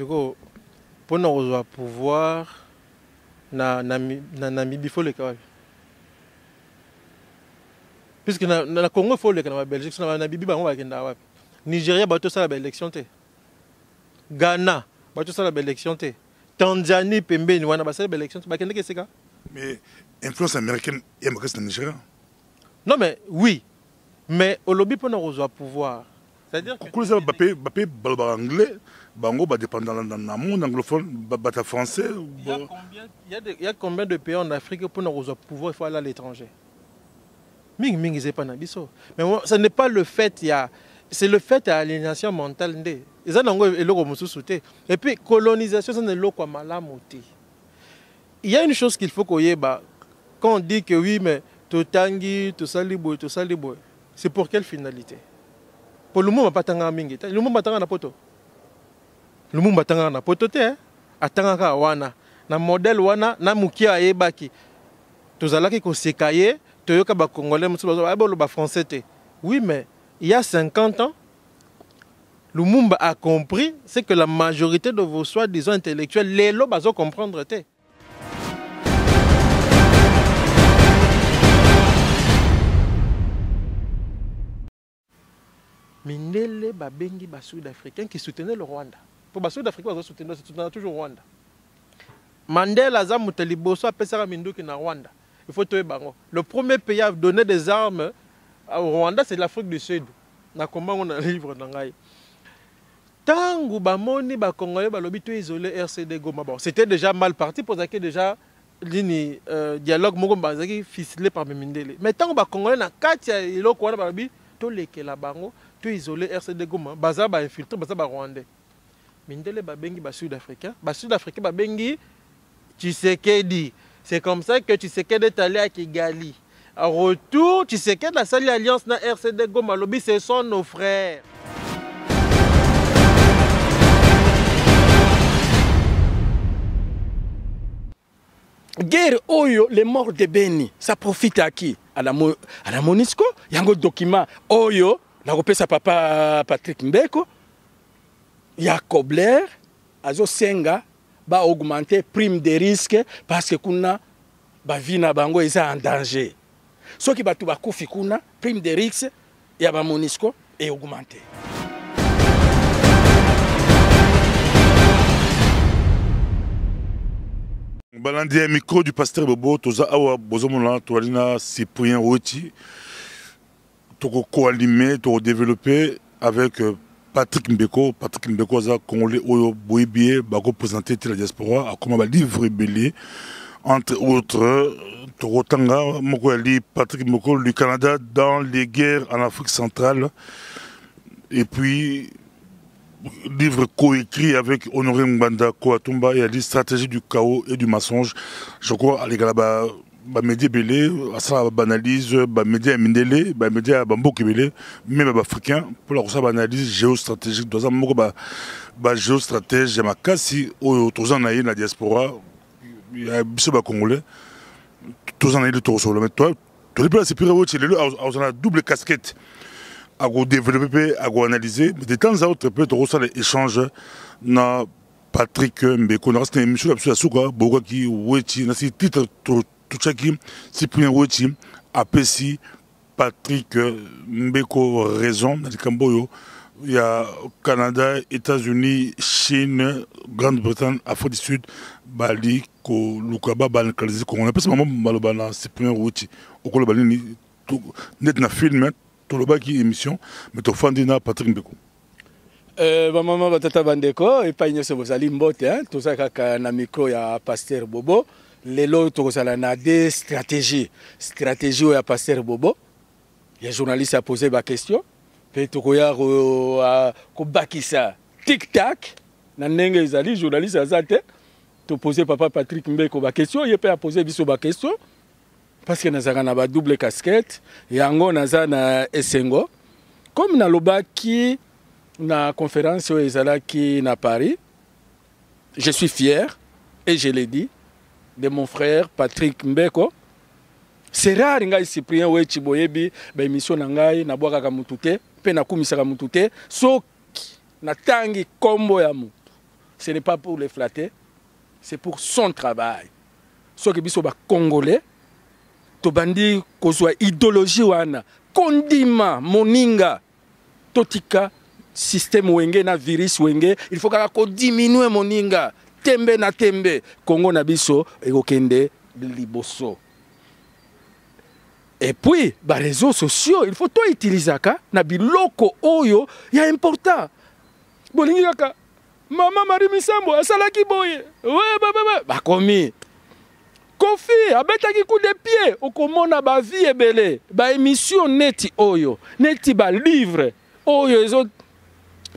Siko, pour nous pouvoir, na Namibie, il faut le cas. Puisque na Congo, il faut le cas, na Belgique, na Namibie, on va aller. Nigeria, il y a une élection. Ghana, il y a une élection. Tanzanie, Pembe, il y a une élection. Mais l'influence américaine, il y a une Nigeria. Non, mais oui. Mais au lobby, pour nous pouvoir. C'est-à-dire que. Quand les Bappé anglais, Bango va dépendre dans le monde anglophone, bata français. Il y a combien de pays en Afrique pour nous pouvoir, il faut aller à l'étranger. Ming, c'est pas nabiso. Mais ce n'est pas le fait, c'est le fait de l'aliénation mentale. Et puis, colonisation, c'est le quoi malamoté. Il y a une chose qu'il faut qu'on y ait, quand on dit que oui, mais tout tangi, tout salibo, c'est pour quelle finalité? Pour le monde, pas tanga mingi. Le monde batanga na poto. Le monde batanga na poto te. Atanga wana. Na modèle wana na mukia ayebaki. Tozalaki ko sekaye, toyoka ba congolais musuba ba français te. Oui, mais il y a 50 ans, Lumumba a compris, c'est que la majorité de vos soi-disant intellectuels, les lobes bazo comprendre te. Mindele babengi ba Sud-Africains qui soutenaient le Rwanda. Pour les Sud-Africains, ils soutenaient toujours le Rwanda. Mandela a muteliboso a pesara minduki na Rwanda. Il faut tuer bango. Le premier pays à donner des armes au Rwanda, c'est l'Afrique du Sud. Na comment on a livre nangai. Tangu bamoni ba Congolais ba lobi to isolé RCD Goma. Bon, c'était déjà mal parti pour ça que déjà lini dialogue moko bazaki ficelé par Mindele. Mais tangu ba Congolais na katia iloko wana ba lobi to lekela bango. Tout isolé RCD Goma, baza ba infiltré, baza ba Rwandais. Mindele ba bengi ba Sud-Africain, ba bengi Tshisekedi. C'est comme ça que Tshisekedi est allé à Kigali. En retour, Tshisekedi a sali alliance na RCD Goma, lobby ce sont nos frères. Guerre Oyo, les morts de Beni, ça profite à qui? À la MONUSCO. Il y a un document Oyo. Nakopesa papa Patrick Mbeko, il y a Kobler, Azo Senga, va augmenter prime de risque parce que kuna ba vina bango est en danger. Ce qui va tout bakufi kuna prime de risque et ba MONUSCO est augmenté. Balandi micro du pasteur Bobo, toza awa bozomona toalina Cyprien Woti. Toko co-animé, toko développé avec Patrick Mbeko. Patrick Mbeko a congolais Oyo Boibie, bako présenté la diaspora, a comment livre belé, entre autres, Toko Tanga, Moko Ali, Patrick Mbeko, le Canada dans les guerres en Afrique centrale. Et puis, livre coécrit avec Honoré Mbanda Koatumba, et a dit stratégie du chaos et du mensonge. Je crois à l'égalaba. Ba média belé asa ba analyse ba média mindele ba média bamboki belé même ba africain pour la ça analyse géostratégique doza moko ba géostratège ya makasi oyo tozana na diaspora ya biso ba congolais tozana ile to solo mais toi to le c'est plus c'est le on a double casquette à go développer à go analyser mais de temps à autre peut to ça les échanges na Patrick Mbeko na reste une émission absolument souka boka ki weti na si titre Touchaki, Cyprien Woti, Apesi, Patrick Mbeko raison, dans le Camboyo, il y a Canada, États-Unis, Chine, Grande-Bretagne, Afrique du Sud, Bali, Lukaba, Bankalizi, on appelle ça Malobana, Cyprien Woti, au Kolobalini, net na film, tout le bas qui émission, mais tu fandina Patrick Mbeko. Maman Batata Bandeko, et pas une seule mbote, tout ça, na micro, il y a Pasteur Bobo. Les lots na des stratégies où il y a Pasteur Bobo. Il y a un journaliste à poser ma question. Puis il y a tic-tac. Il y a journaliste à poser papa Patrick Mbeko ma question. Il peut poser ma question. Parce que nous avons une double casquette. Il y a un Essengo. Comme dans le na conférence qui na Paris, je suis fier et je l'ai dit. De mon frère Patrick Mbeko. C'est rare ngai Cyprien Weti boyebi ba émission na ngai na bwaka ka mutute pe na kumisaka mutute soki na tangi kombo ya mutu ce n'est pas pour les flatter, c'est pour son travail. Ce qui est congolais, to bandi kozwa idéologie wana, kondima, moninga, totika, système wenge na virus wenge, il faut qu'on diminue moninga, tembe na tembe, Congo na biso, ekokende liboso. Et puis, les réseaux sociaux, il faut tout utiliser na biloko oyo, ya important. Bolingi kaka, Maman Marie Misambo, asalaki boye. Ouais, bah komi. Kofi, abetaki coup de pied, okomona ba vie ebele, ba émission neti oyo, neti ba livre oyo ezo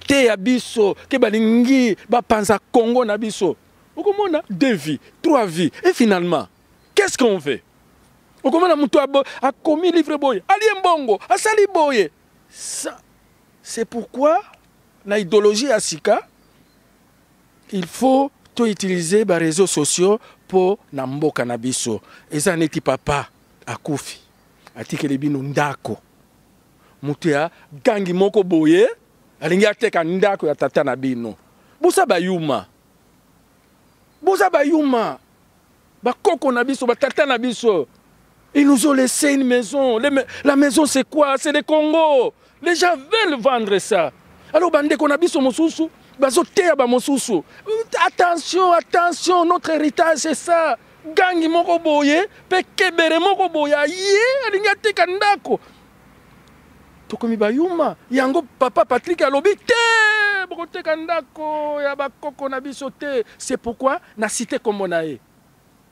te ya biso, ke balingi ba panza Congo na biso. Okomona 2 vies, 3 vies et finalement, qu'est-ce qu'on fait? Okomona mutu a commis livre boye, ali mbongo, asali boye. Ça c'est pourquoi la idéologie à Sika, il faut tout utiliser les réseaux sociaux pour namboka na biso. Et ça n'est papa à Koufi. Atike bino ndako. Mutia gangi moko boye, alingi ateka ndako ya tata na bino. Busa bayuma. Busa bayuma. Ba koko na biso, ba tata na biso. Ils nous ont laissé une maison. La maison c'est quoi? C'est le Congo. Les gens veulent vendre ça. Alors bande qu'on a biso mosusu. Attention, attention, notre héritage c'est ça. Gangi moko boye, pe kebere moko boye, ye, alinga teka ndako. Tokomi bayuma, yango papa Patrick alobi te, boko teka ndako, ya bakoko na biso te. C'est pourquoi na cité comme nae.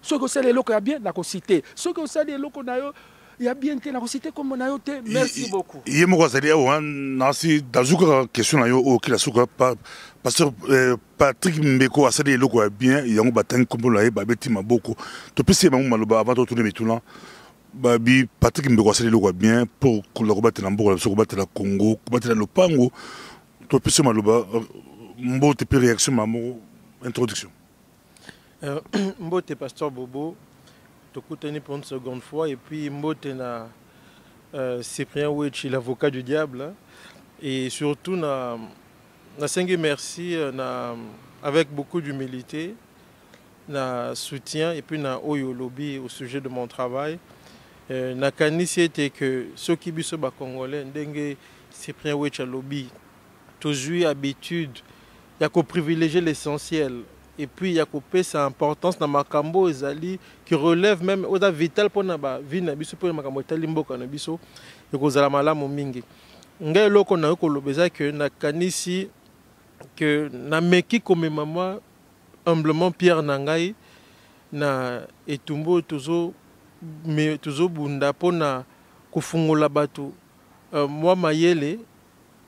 Ceux que c'est les locaux ya bien, na ko cité. Ceux que c'est les locaux na yo, ya bien te, na ko cité comme na yo te. Merci beaucoup. Yé moko zali awa, nasi dazuka question na yo o kila suka pa. Parce que Patrick Mbeko a cédé le locaux bien, il y a un bataille comme là, babeti maboko. Tu peux essayer maloba avant de tourner maintenant. Babi Patrick Mbeko a cédé le locaux bien pour que le combattre l'Ambour, le combattre la Congo, combattre le Pango. Tu peux essayer maloba, mbote pe réaction mamo introduction. Mbote pasteur Bobo, tu couteni pour une seconde fois et puis mbote na Cyprien Ouechi, l'avocat du diable, et surtout na Nasengi merci avec beaucoup d'humilité, na soutien et puis na oyo lobby au sujet de mon travail. Na kanisi était que ceux qui biso ba congolais ndenge Cyprien Ouecha lobby toujours habitude ya ko privilégier l'essentiel et puis ya ko pe sa importance na makambo ezali qui relève même oza vital pona ba vie na biso pona makambo etali mboka na biso et ko zala malamu mingi. Ngai loko na ko lobeza que na kanisi que na meki comme maman humblement Pierre Nangai na etumbo toujours bunda pona kufungula batu moi mayele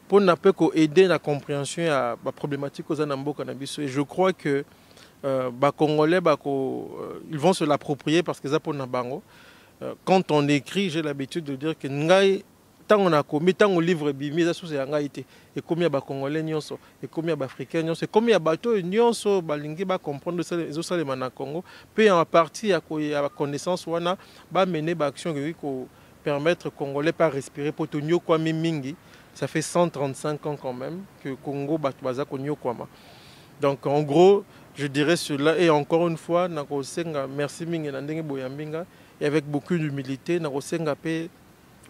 pona pe ko aider la compréhension à la problématique aux anamboka na biso et je crois que ba congolais ils vont se l'approprier parce que ça pona bango quand on écrit j'ai l'habitude de dire que ngai tant on a commis, tant on livre bimi, ça c'est en été. Et combien de Congolais nyonso, et combien d'Africains nyonso, et combien de bateaux nyonso, balingi ba comprendre ça les autres les Congo. Puis en partie à la connaissance wana, ba mener ba action qui permettre aux Congolais pas respirer pour tenir quoi mingi. Ça fait 135 ans quand même que Congo baza konyo kwama. Donc en gros, je dirais cela et encore une fois, nakosenga merci mingi na ndenge boyambinga et avec beaucoup d'humilité nakosenga pe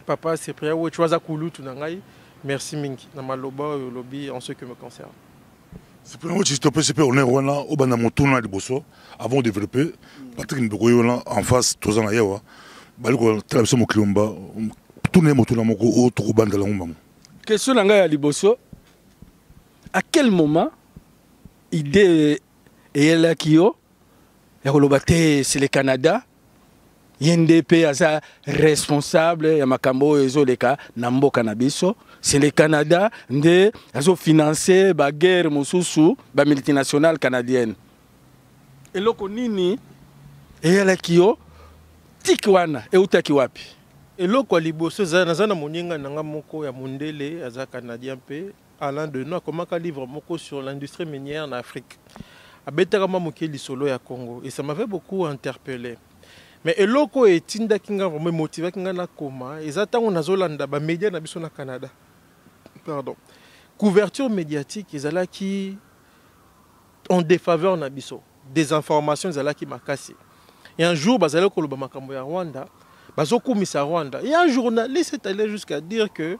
Papa Cyprien Ouechi Kulu Tunangai, merci mingi na maloba lobby en ce qui me concerne. Cyprien Ouechi c'est on est rwanda au bana motuna liboso avant de développer Patrick Mbeko en face tozana yawa baliko telabiso mo kilomba tourner motuna moko o to banda la ngomba. Question nanga ya liboso, à quel moment idée et la kio ya kolobate c'est le Canada YNDP asa responsable ya makambo ezoleka na mboka na biso, c'est le Canada nde azo financer ba guerre mususu ba multinationale canadienne. Eloko nini eyala kio tikwana eutaki wapi? Eloko liboso zana moninga nanga moko ya mundele aza canadien pe Alain Denon komaka livre moko sur l'industrie minière en Afrique. Abetaka mamoke lisolo ya Congo et ça m'avait beaucoup interpellé. Mais eloko etinda kinga vraiment motivé kinga na koma ezata on azolanda ba média na biso na Canada. Pardon. Couverture médiatique ezala ki en défaveur na biso des informations zala qui makasi. Et un jour bazalo koloba makambo ya Rwanda, bazokumisa Rwanda. Et un journaliste est allé jusqu'à dire que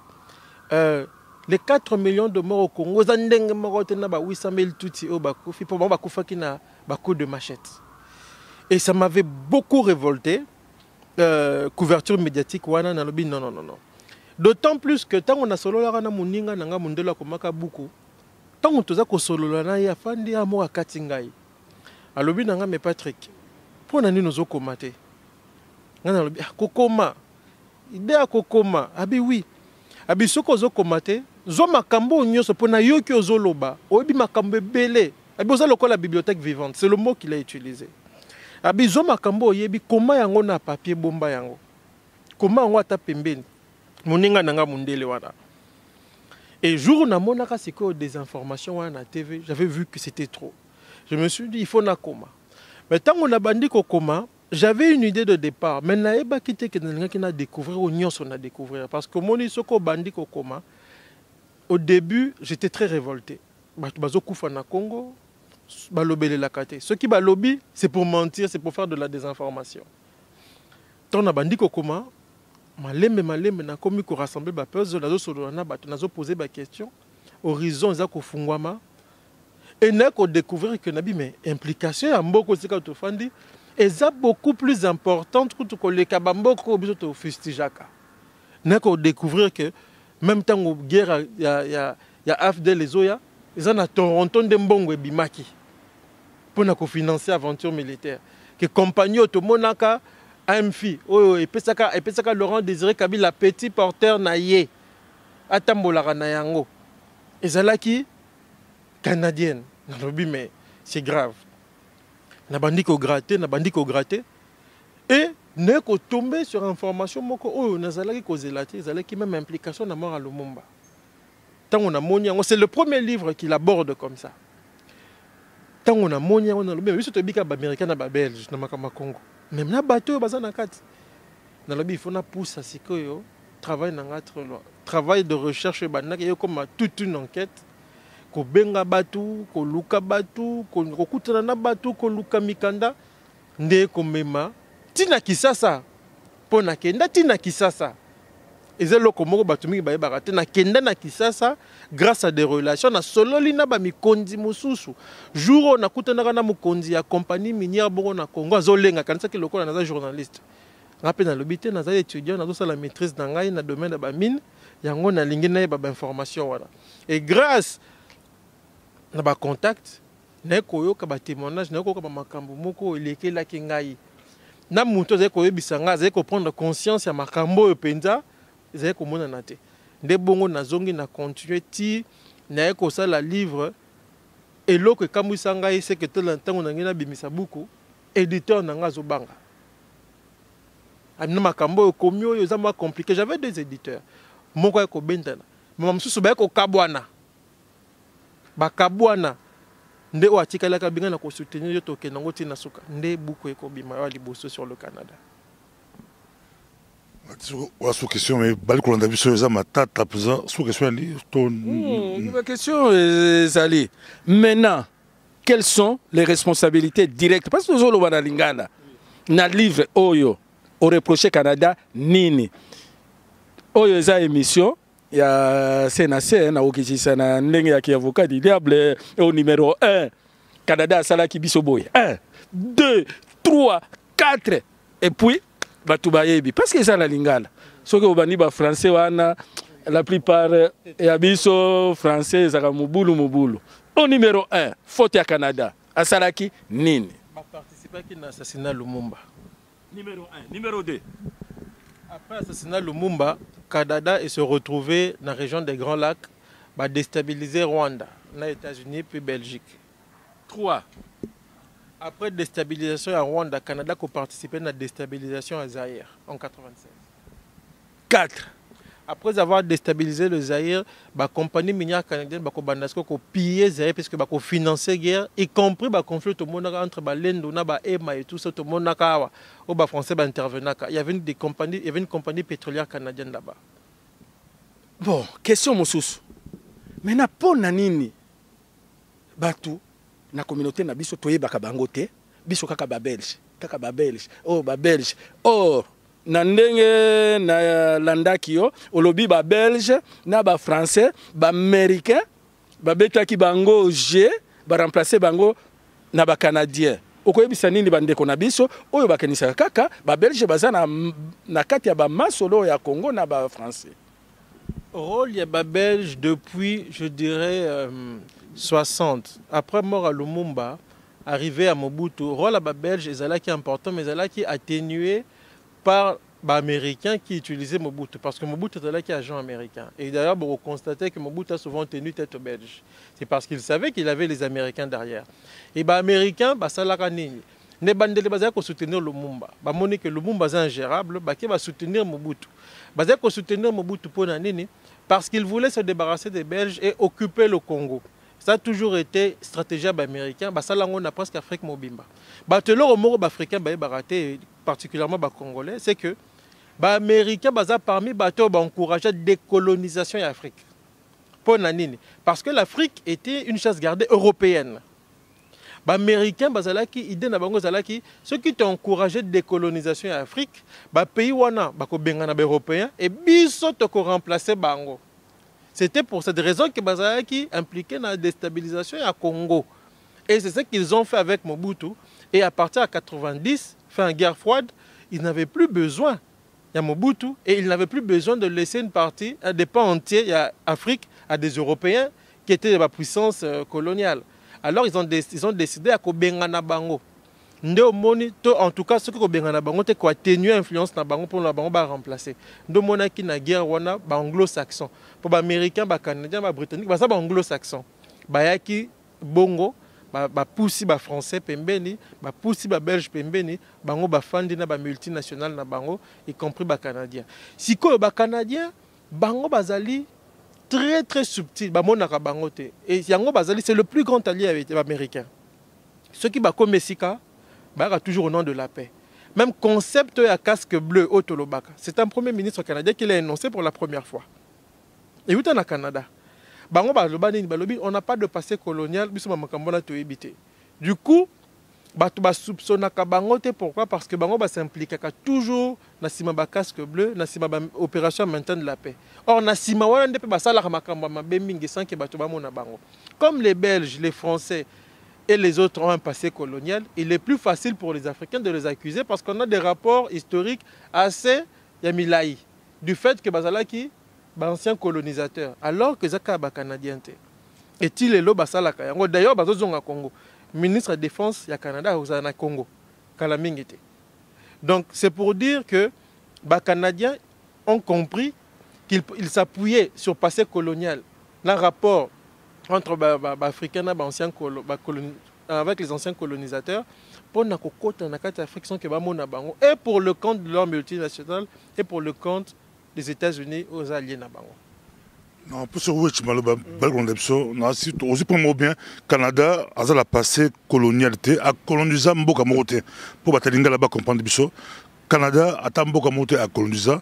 les 4 millions de morts au Congo, zandenge morote na ba 800 000 tutsi au bakufi pour bakufa ki na ba coup de machette. Et ça m'avait beaucoup révolté. Couverture médiatique wana na lobi non. D'autant plus que tant on a solo la na muninga nanga mundela komaka buku. Tant on toza ko solo la na ya fandi amo akati ngai. Alobi nanga me Patrick. Pour nani nozo komate. Ngana lobi kokoma. Idea kokoma. Abi oui. Abi soko zo komate. Zo makambo nyoso pona yoki ozoloba. Obi makambo belé. Abi oza lokola bibliothèque vivante. C'est le mot qu'il a utilisé. Abi zo makambo yebi koma yango na papier bomba yango. Koma yango ata pembeni. Moninga nanga mundele wana. Et jour na monaka siko des informations wana na TV, j'avais vu que c'était trop. Je me suis dit il faut na koma. Mais tant on a bandi ko koma, j'avais une idée de départ. Mais na eba kité que nanga ki na découvrir au nyonso na découvrir parce que moni soko bandi ko koma. Au début, j'étais très révolté. Bazo kufa na Congo. Balobele la kate. Ce qui balobi, c'est pour mentir, c'est pour faire de la désinformation. Tant na bandi ko koma, malembe na komi ko rassembler ba peuple nazo solo na bato nazo poser ba question, horizon za ko fungwama et na ko découvrir que nabi mais implication ya mboko sika to fandi eza beaucoup plus importante que to leka ba mboko biso to fustijaka. Na ko découvrir que même temps au guerre ya AFDL les oya ils en a Toronto de mbongo ebimaki pour na ko financer aventure militaire que compagnie automonaka AMFI et pesaka Laurent Désiré Kabila petit porteur na ye atambolaka na yango ezalaki canadienne nalobi mais c'est grave na bandi ko gratter et ne ko tomber sur information moko oyo nazalaki ko zelati ezalaki même implication na mort à Lumumba. C'est le premier livre qu'il aborde comme ça. Tant on a monia, on a le même. Il faut que les Américains et les Belges dans Congo. Même les bateaux, il faut pousser à ce que travail de recherche, comme toute une enquête. Ko benga batu, ko luka batu, ko kutana na batu, ko luka mikanda, nde ko mema. Tina kisasa, pona kenda tina kisasa. Et c'est là que je na kisasa grâce à des relations na sololi na ba mikondi mususu jour on a kutana na mukondi ya compagnie minière bongo na Congo azolenga kanisa ki lokola na journaliste rappel na lobité na za étudiant na zo la maîtrise na ngai na domaine de ba mine yango na lingi na ba information wala et grâce na ba contact na koyo ka ba témoignage na ko ka ba makambo moko elekela ki ngai na muto za ko yebisanga za ko prendre conscience ya makambo yo penza ils avaient commencé à nater. Des bons na zongi na continuer ti na ko ça la livre et l'eau que Kamusanga c'est que tout le temps on a ngina bimisa buku éditeur na ngazo banga. Amina makambo komyo yo za ma compliqué j'avais deux éditeurs. Moko ko bentana. Mama msusu ba ko kabwana. Ba kabwana nde o atikala ka binga na ko soutenir yo to kenango ti na suka. Nde buku ko bima wa liboso sur le Canada. Sous question, mais on a vu sur les matata, sous question, la question est allée. Maintenant, quelles sont les responsabilités directes? Parce que nous avons dans Lingala, dans le livre Oyo, au reproché Canada, Nini. Oyo, il y a une émission, il y a CNAC, il y a un avocat du diable, au numéro 1, Canada, Salaki Bisoboy. 1, 2, 3, 4, et puis, parce que ça la lingala ce que obani ba français wana la plupart ya biso français za mubulu au numéro 1 faute ya Canada asalaki nini ba participer à l'assassinat Lumumba numéro 1 numéro 2 après l'assassinat Lumumba Canada est se retrouver dans la région des Grands Lacs ba déstabiliser Rwanda les États-Unis puis Belgique 3 après déstabilisation à Rwanda, Canada a participé à la déstabilisation à Zaïre en 1996. 4. Après avoir déstabilisé le Zaïre, la compagnie minière canadienne a pillé Zaïre parce qu'elle a financé la guerre, y compris le conflit entre l'Endo et EMA et tout ça, tout le monde les Français intervenaient. Il y avait une compagnie pétrolière canadienne là-bas. Bon, question Moussous. Maintenant, pour Nanini, Batou, na communauté na biso toyebaka bango te biso kaka ba belge oh ba belge or na ndenge na landaki yo olobi ba belge na ba français ba américain ba betaki bango G ba remplacer bango na ba canadien okoyebisa nini bandeko na biso oyo bakenisaka kaka ba belge baza na kati ya ba masolo ya Congo na ba français. Rôle ya ba belge depuis je dirais 60 après mort à Lumumba arrivé à Mobutu rôle à ba belge ezalaki important mais ezalaki atténué par les Américains qui utilisaient Mobutu parce que Mobutu était agent américain et d'ailleurs vous constatez que Mobutu a souvent tenu tête aux Belges c'est parce qu'il savait qu'il avait les Américains derrière et les Américains ça l'a nini ne bandele bazaya ko soutenir Lumumba ba moni que Lumumba est ingérable ba ki ba soutenir Mobutu bazaya ko soutenir Mobutu pour nini parce qu'il voulait se débarrasser des Belges et occuper le Congo. Ça a toujours été stratégie américaine. Ça on a presque Afrique mobimba. Batelor au africain baraté particulièrement congolais, c'est que les Américains parmi bateaux encourageaient la décolonisation en Afrique. Pour nanini parce que l'Afrique était une chasse gardée européenne. Les Américains idée na bango zalaki ceux qui ont encouragé la décolonisation en Afrique, les pays wana bako bengana européens et biso to ko remplacer bango. C'était pour cette raison que Bazalaki impliqué dans la déstabilisation à Congo. Et c'est ce qu'ils ont fait avec Mobutu. Et à partir de 90, fin de guerre froide, ils n'avaient plus besoin de Mobutu et ils n'avaient plus besoin de laisser une partie, des pans entiers d'Afrique à des Européens qui étaient de la puissance coloniale. Alors ils ont décidé à Kobengana Bango. En tout cas, ce que Kobengana Bango, c'est quoi atténuer l'influence na Bango pour la Bango ba remplacer. Ndo monaki na guerre wana ba anglo-saxon. Pour les Américains, les Canadiens, les Britanniques, c'est anglo-saxon. Bayaki bongo, ba poussi ba français pembeni, ba poussi ba belge pembeni, bango ba fandi na ba multinational na bango, y compris ba canadiens. Si ko ba canadiens, bango bazali très subtil, ba monaka bango te. Et yango bazali c'est le plus grand allié avec les Américains. Ceux qui ba komesika, ba toujours au nom de la paix. Même concept à casque bleu au Tolobaka. C'est un premier ministre canadien qui l'a énoncé pour la première fois. Et où est au Canada? On n'a pas de passé colonial, du coup, pourquoi? Parce que Bango s'implique toujours dans le casque bleu, dans l'opération maintien de la paix. Or, comme les Belges, les Français et les autres ont un passé colonial, il est plus facile pour les Africains de les accuser parce qu'on a des rapports historiques assez yamilaï du fait que Bazalaki ancien colonisateur, alors que Zaka est canadien. Et il est là, d'ailleurs, Bazozonga Congo, ministre de la Défense du Canada, au Congo, Kalamingete. Donc, c'est pour dire que les Canadiens ont compris qu'ils s'appuyaient sur le passé colonial, le rapport entre les Africains avec les anciens colonisateurs, pour et pour le compte de leur multinationale et pour le compte des États-Unis aux alliés Nabango. Non, pour ce que je aussi pour moi bien, Canada a la passé colonialité, a colonisé Mboka Morote. Pour Batalinga là-bas comprendre Bisso, Canada a tant Mboka Morote à coloniser,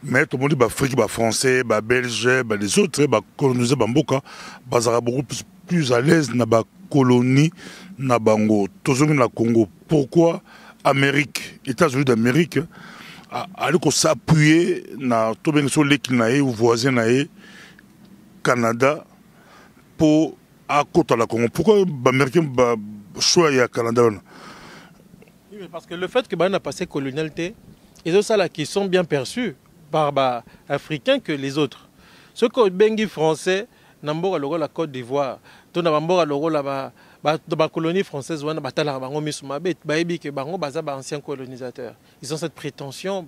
mais tout le monde dit Afrique, français, belge, les autres, coloniser Mboka, bazara beaucoup plus à l'aise na ba colonie na bango. Toujours na Congo. Pourquoi Amérique, États-Unis d'Amérique alors qu'on s'appuyer na tout bien sur l'équilibre ou voisin naé Canada pour à côté de la Congo. Pourquoi les Américains choisissent le Canada? Oui, parce que le fait que on a passé colonialité, ils ont ça là qui sont bien perçus par les Africains que les autres. Ceux qui bengi français, n'importe où la Côte d'Ivoire, tout n'importe où la colonie française, on a anciens colonisateurs. Ils ont cette prétention,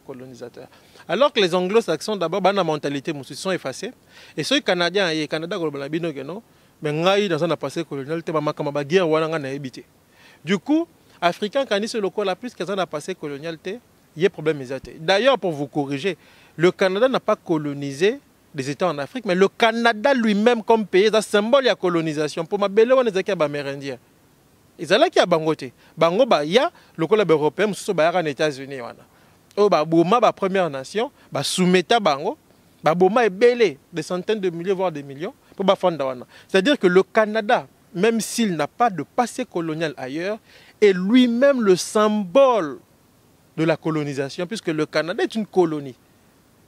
colonisateurs. Alors que les anglo-saxons, d'abord, la mentalité, ils sont effacés. Et ceux Canadiens, et Canada, mais dans un passé colonial, du coup, Africains, quand ils sont locaux, la plus qu'ils ont passé colonialité, il y a problème. D'ailleurs, pour vous corriger, le Canada n'a pas colonisé des États en Afrique, mais le Canada lui-même comme pays, c'est un symbole de la colonisation. Pour ma belle, on est des Amérindiens. Ils sont là qui a bangoté. Bango, il y a le collègue européen, qui sont aux États-Unis. Boma, la première nation, soumeta bango, Boma est belé des centaines de milliers, voire des millions, pour Bafanda. C'est-à-dire que le Canada même s'il n'a pas de passé colonial ailleurs, est lui-même le symbole de la colonisation, puisque le Canada est une colonie.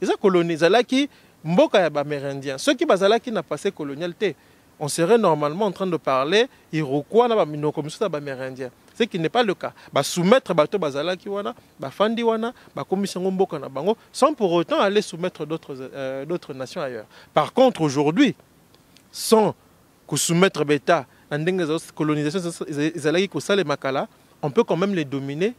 Et ça, colonie, qui mboka ya bamérindien. Ceux qui bazalaki n'a passé colonialité, on serait normalement en train de parler Iroquois na bamino comme ça bamérindien. Ce qui n'est pas le cas. Ba soumettre bato bazalaki wana, ba fandi wana, ba commission mboka na bango, sans pour autant aller soumettre d'autres nations ailleurs. Par contre, aujourd'hui, sans que soumettre beta, la colonisation, on peut quand même les dominer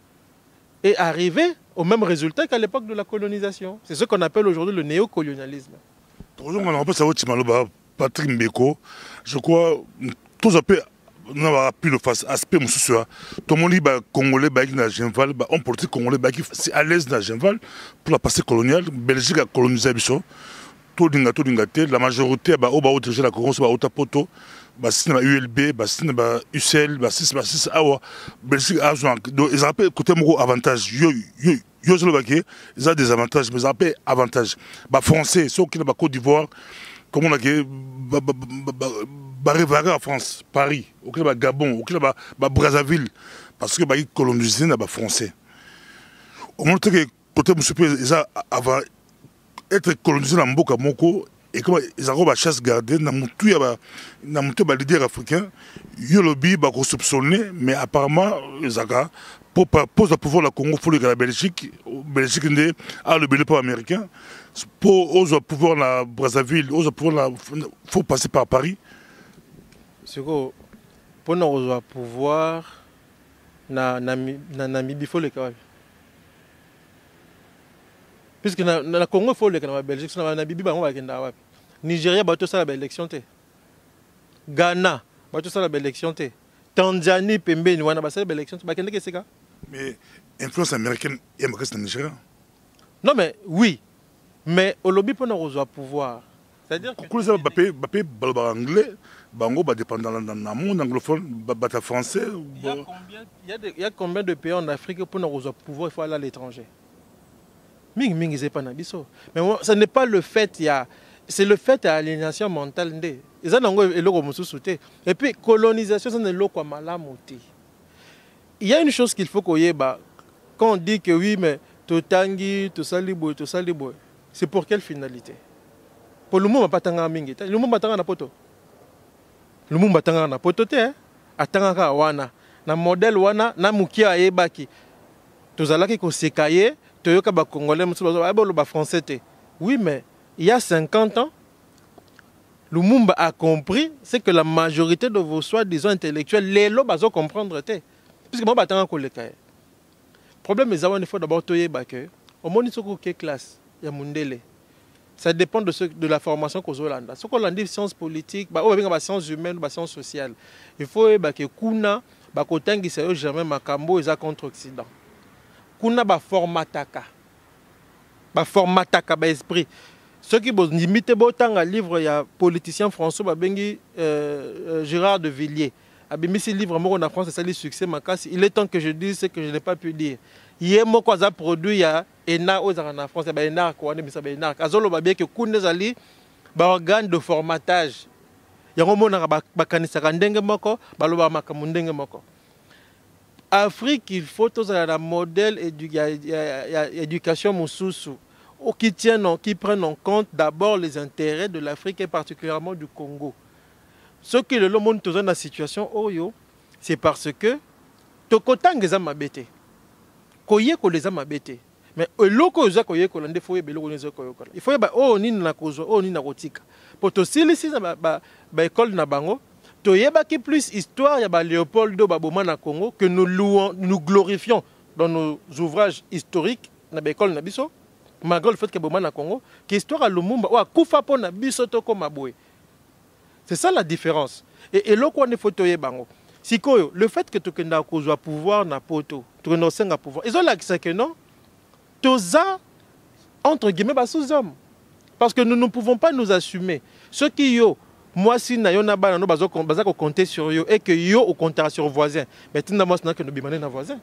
et arriver au même résultat qu'à l'époque de la colonisation. C'est ce qu'on appelle aujourd'hui le néocolonialisme. Patrick Mbeko, je crois, tous n'a plus le face aspect monsieur tout le monde congolais na Genval on politique congolais c'est à l'aise dans Genval pour la passé coloniale Belgique a colonisé biso tout dinga la majorité au dirigé la Congo au tapoto c'est na ULB c'est na UCL c'est awa Belgique a donc ils appellent côté mon avantage yo ils ont des avantages mais ils appellent avantage français ceux qui na Côte d'Ivoire comme on a dit Barré en France, Paris, au Gabon, au Brazzaville, parce que les colonisés sont français. Au moment où côté ils ont être colonisés dans Mboka Moko, et comme ils ont la chasse gardée, dans le leader africain, ils ont soupçonné, mais apparemment, ils ont pour le pouvoir la Congo, il faut la Belgique a le bénéfice américain. Pour le pouvoir la Brazzaville, il faut passer par Paris. Pour nous pouvoir na Namibie il faut le cas. Puisque na Congo il faut le cas na Belgique, na Namibie bango bakenda wapi. Nigeria bato sala ba élection te. Ghana bato sala ba élection te. Tanzanie pembeni wana ba sala ba élection te bakende ke seka. Mais l'influence américaine est en Nigeria. Non mais oui. Mais au lobby pour nous pouvoir. C'est-à-dire que les pays anglais, bango ba dépendant dans le monde anglophone, bata français. Il y a combien de pays en Afrique pour nous pouvoir il faut aller à l'étranger. Ming c'est pas nabiso. Mais ce n'est pas le fait c'est le fait de l'aliénation mentale ndé. Ils ont et loko mususuté. Et puis colonisation c'est ne loko malamuti. Il y a une chose qu'il faut qu'on y ait quand on dit que oui mais totangi to salibo. C'est pour quelle finalité? Pour le monde, batanga mingi. Le monde batanga na poto. Le monde batanga na poto te. Atanga wana. Na modèle wana na mukia ebaki. Tozalaki ko sekaye, toyoka ba congolais musuba ba français te. Oui mais il y a 50 ans, le monde a compris c'est que la majorité de vos soi-disant intellectuels les lo bazo comprendre te. Puisque moi batanga ko lekaye. Problème est il faut d'abord toyeba que au monde soko ke classe ya mundele. Ça dépend de la formation qu'on a. Ce qu'on a dit, sciences politiques, sciences humaines, sciences sociales. Il faut que kuna, kotangi sayo jamais makambo eza contre Occident. Kuna formataka. Formataka esprit. Ceux qui limitent un livre, il y a un politicien français, Gérard de Villiers. Ce livre en France, c'est le succès. Il est temps que je dise ce que je n'ai pas pu dire. Il y a un produit, il y a ENA en France, il y a ENA, Azolo babie que Kounezali, organe de formatage. Il y a un monde qui a Afrique, il faut un modèle d'éducation qui prennent en compte d'abord les intérêts de l'Afrique et particulièrement du Congo. Ce qui le monde dans la situation, c'est parce que Tokotang les a mabete. Koye ko les a mabete. Mais loko za koye ko lande foye beloko ne za koye ko. Il faut ni na kozo ni na rotika. Pour to silisi ba école na bango, to yeba ki plus histoire ya ba Léopoldo Baboma na Congo que nous louons, nous glorifions dans nos ouvrages historiques na ba école na biso. Malgré le fait que Baboma na Congo, que histoire à Lumumba wa kufa po na biso to ko maboye. C'est ça la différence. Et loko ne faut to yebango. Sikoyo, le fait que tu kenda kozwa pouvoir na poto, tu kenda senga pouvoir. Ils ont l'accès que non. Toza entre guillemets sous-hommes. Parce que nous ne pouvons pas nous assumer. Ceux qui yo moi si na yo na bana no bazako compter sur yo et que yo au compter sur voisin. Mais tu n'as pas que nous bimane na voisin.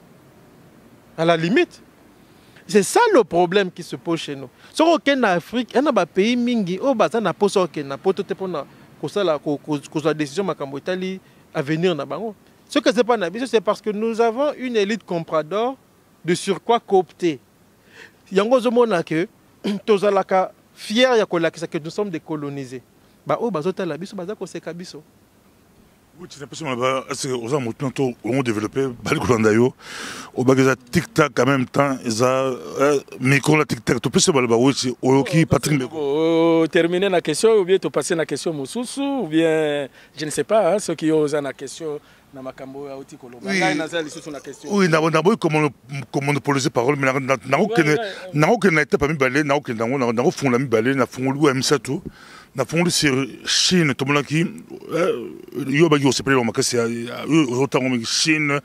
À la limite. C'est ça le problème qui se pose chez nous. Sur aucun Afrique, il y a un pays mingi au bazan na poso na poto te pona ko la décision makambo Italie avenir na bango. Ce que c'est pas na biso, c'est parce que nous avons une élite comprador de surcroît cooptée. Yango zomona que tozalaka fier ya kolakisa que nous sommes décolonisés. Ba o bazota la biso bazako seka biso. Oui, tu sais pas si on a monté on développé Balcolandayo au bagage tic-tac en même temps ils a micro la tic-tac tu peux se balba oui Oyoki Patrick Mbeko terminer la question ou bien tu passer la question Moussousou ou bien je ne sais pas hein, ceux qui osent la question na makambo ya oti koloba ngai nazali sous la question oui d'abord comment monopoliser parole mais na aucun n'était pas mis balé na aucun na fond la mi balé na fond lu amisa tout na fond sur Chine tout le monde qui yo ba yo se pele makasi autant comme Chine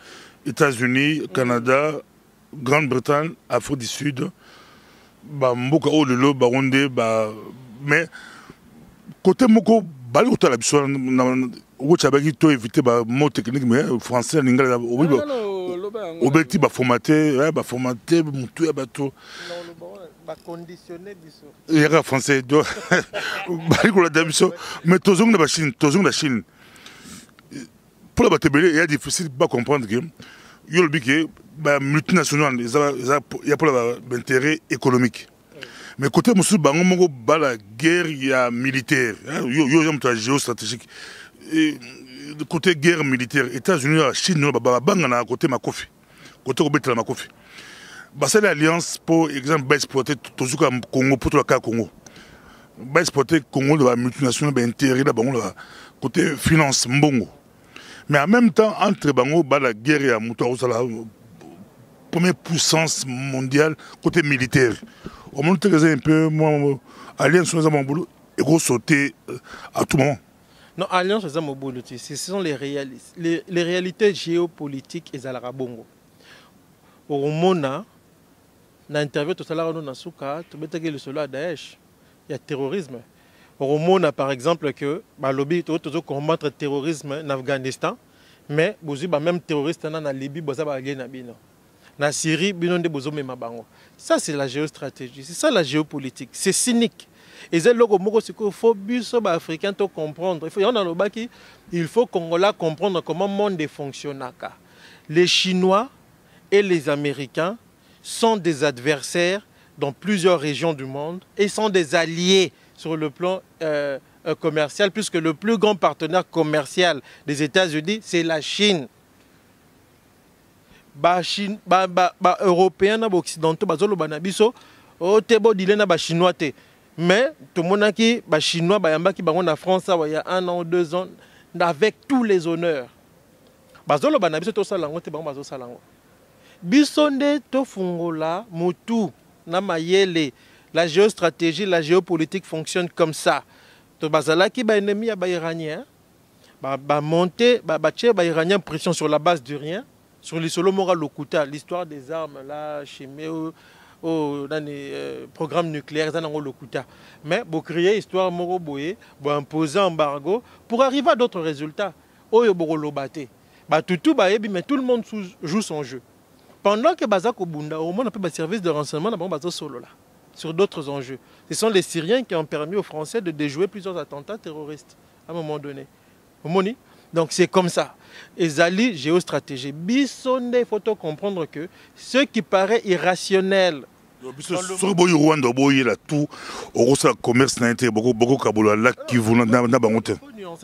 États-Unis Canada Grande-Bretagne Afrique du Sud ba mboka o lelo ba onde ba mais côté moko bali ko la biso na o tchabaki to éviter ba mot technique mais français lingala oui obeti ba formater mutu ya bato ba conditionner biso il y a français do bali ko la biso mais tozong na Chine pour la batebele il y a difficile pas comprendre que yo le biké ba multinational il y a pour l'intérêt économique. Mais côté Moussou Bango Mongo bala guerre il y a militaire yo j'aime ta géostratégique côté guerre militaire États-Unis la Chine no ba banga na côté Makofi côté Robert Makofi ba c'est l'alliance pour exemple ba exploiter tozuka Congo pour la Congo ba exploiter Congo de la multinationale ba intérêt là bango côté finance mbongo mais en même temps entre bango bala guerre ya muto la première puissance mondiale côté militaire. Au moment où un peu, moi, Alliance sur les boulot, et gros sauter à tout moment. Non, Alliance sur les boulot, ce sont les réalités géopolitiques et Zalara Bongo. Au moment où l'interview tout à l'heure, on a souka, tu mets le solo à Daesh, il y a terrorisme. Au moment par exemple que le lobby est combattre le terrorisme en Afghanistan, mais vous avez même terroriste en Libye, vous avez na Syrie, ça c'est la géostratégie, c'est ça la géopolitique, c'est cynique. Et c'est là qu'il faut que les Africains comprendre. Il faut que les Congolais comprendre comment le monde fonctionne. Les Chinois et les Américains sont des adversaires dans plusieurs régions du monde et sont des alliés sur le plan commercial, puisque le plus grand partenaire commercial des États-Unis, c'est la Chine. Européens et occidentaux bazolo banabiso o tebo dilena ba chinois te mais tout le monde qui ba chinois ba yamba ki bango na France il y a 1 an ou 2 ans avec tous les honneurs bazolo banabiso to salango te bango bazo salango bisonde to fungola mutu na mayele la géostratégie la géopolitique fonctionne comme ça to bazala ki ba ennemi ya ba iranien ba monter ba tché ba iranien pression sur la base du rien. Sur les solo Mora Lokuta, l'histoire des armes, là, chimie, dans les programmes nucléaires, dans Lokuta. Mais pour créer l'histoire Moro Boye, pour imposer un embargo, pour arriver à d'autres résultats. Oyo Borolo Bate. Mais tout le monde joue son jeu. Pendant que Bazako Bunda, au moins, on peut un service de renseignement solo là, sur d'autres enjeux. Ce sont les Syriens qui ont permis aux Français de déjouer plusieurs attentats terroristes à un moment donné. Donc c'est comme ça. Et Zali, géostratégie. Bissonde, il faut comprendre que ce c'est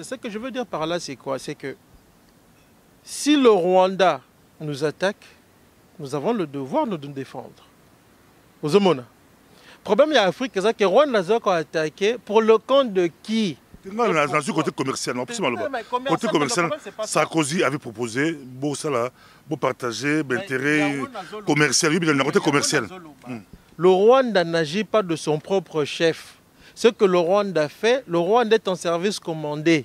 ce que je veux dire par là, c'est quoi? C'est que si le Rwanda nous attaque, nous avons le devoir de nous défendre. Aux hommes. Le problème en Afrique, c'est que le Rwanda a attaqué pour le compte de qui? Côté commercial, côté commercial, Sarkozy avait proposé pour partager l'intérêt commercial. Côté commercial. Le Rwanda n'agit pas de son propre chef. Ce que le Rwanda fait, le Rwanda est en service commandé.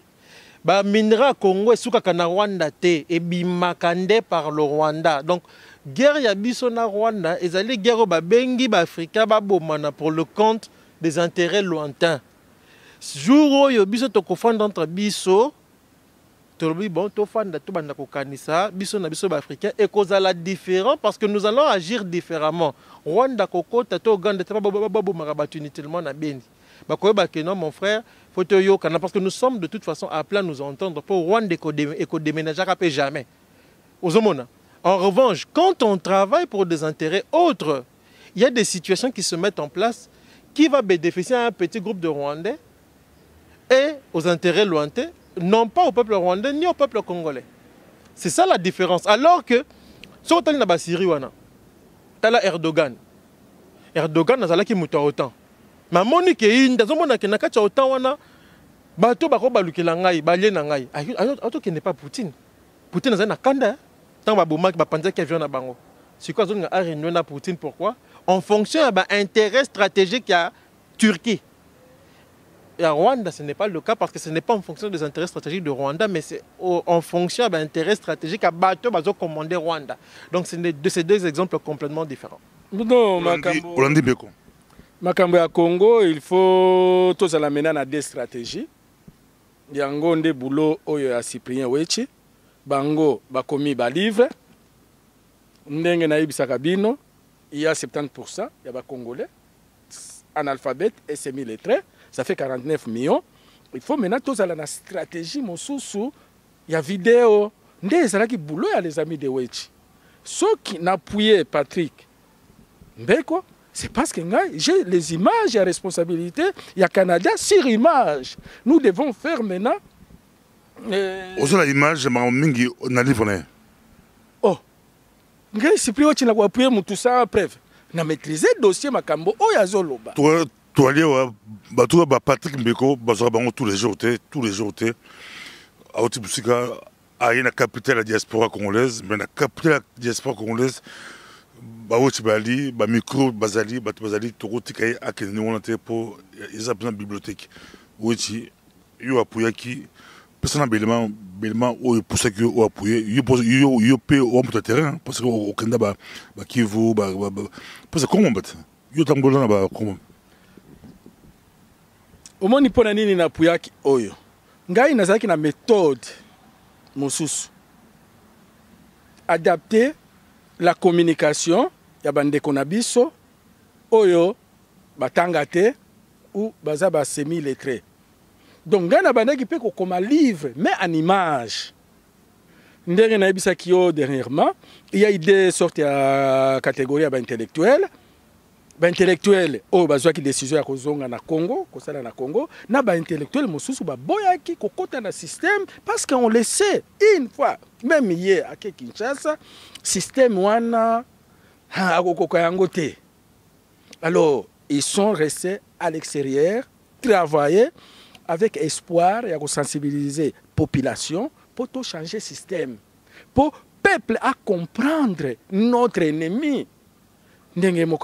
Minera Congo est Rwanda et bimakande par le Rwanda. Donc, guerre yabiso na Rwanda, et les guerres bengi Afrika pour le compte des intérêts lointains. Jour où biso to kofanda entre biso to bon to fanda to banda ko kanisa biso na biso ba africain et kozala différent parce que nous allons agir différemment. Rwanda kokota to Uganda te ba bo marabatu inutilement na beni. Ba koyeba que non mon frère faut te yokana parce que nous sommes de toute façon appelés à nous entendre pour Rwanda et déménager à jamais. En revanche, quand on travaille pour des intérêts autres, il y a des situations qui se mettent en place qui va bénéficier à un petit groupe de Rwandais et aux intérêts lointains, non pas au peuple rwandais ni au peuple congolais. C'est ça la différence. Alors que, si on a Syrie, on a Erdogan. Erdogan n'a pas muta autant. Mais Monique est une des hommes qui n'a pas autant. Bato bako balukela ngai, balé na ngai. Auto qui n'est pas Poutine. Poutine n'a pas kanda. Tant baboma qui ba panza qui vient na bango. C'est quoi zone a réunion na Poutine pourquoi? En fonction d'un intérêt stratégique à Turquie. Et à Rwanda, ce n'est pas le cas parce que ce n'est pas en fonction des intérêts stratégiques de Rwanda, mais c'est en fonction d'un intérêt stratégique à Bato Bazo commander Rwanda. Donc c'est de ces deux exemples complètement différents. Non, Makambo à Congo, il faut tous à la mener à des stratégies. Yango nde boulot oyo ya Cyprien Wechi. Bango bakomi ba livre. Ndenge na ibisaka bino, il y a 70% ya ba Congolais analphabètes et semi-lettrés. Ça fait 49 millions. Il faut maintenant tous à la stratégie mosusu ya vidéo. Nde ezalaki boulot ya les amis de Wechi. Ceux qui n'appuyaient Patrick Mbeko, c'est parce que j'ai les images et la responsabilité. Il y a Canada sur image. Nous devons faire maintenant. Aussi la image, on a livré. Oh, c'est plus haut que tu as appuyé tout ça preuve. On a maîtrisé le dossier Makambo. Oh, il y a Zoloba. Toi, Patrick Mbeko, tous les jours, tous les jours, à Otibusika, à la capitale de la diaspora congolaise, mais la capitale de la diaspora congolaise. Baouti Bali, micro Bazali, Bazali, Torotika, Akeni, on était pour les absents bibliothèque. Outi, yo apuyaki, personne n'a bellement ou pour ça que yo appuyé, yo paye au terrain, parce que au Kenda, Kivu, parce que comment bat, yo tambola na comment. Au moins ni pona nini na apuyaki oyo. Ngai nazaki na méthode mosusu. Adapter la communication ya bandeko na biso oyo batanga te ou baza ba semi lettré. Donc ngana bandaki pe ko koma livre mais en image. Ndenge na bisaki yo dernièrement, il y a des sortes ya catégorie ya ba intellectuel. Ba intellectuel o bazwa ki décision ya kozonga na Congo, kosala na Congo, na ba intellectuel mosusu ba boyaki kokota na système parce qu'on le sait une fois même hier à Kinshasa système wana ha akokoka yango te. Alors ils sont restés à l'extérieur travailler avec espoir et à sensibiliser population pour tout changer système, pour peuple à comprendre notre ennemi. L'ennemi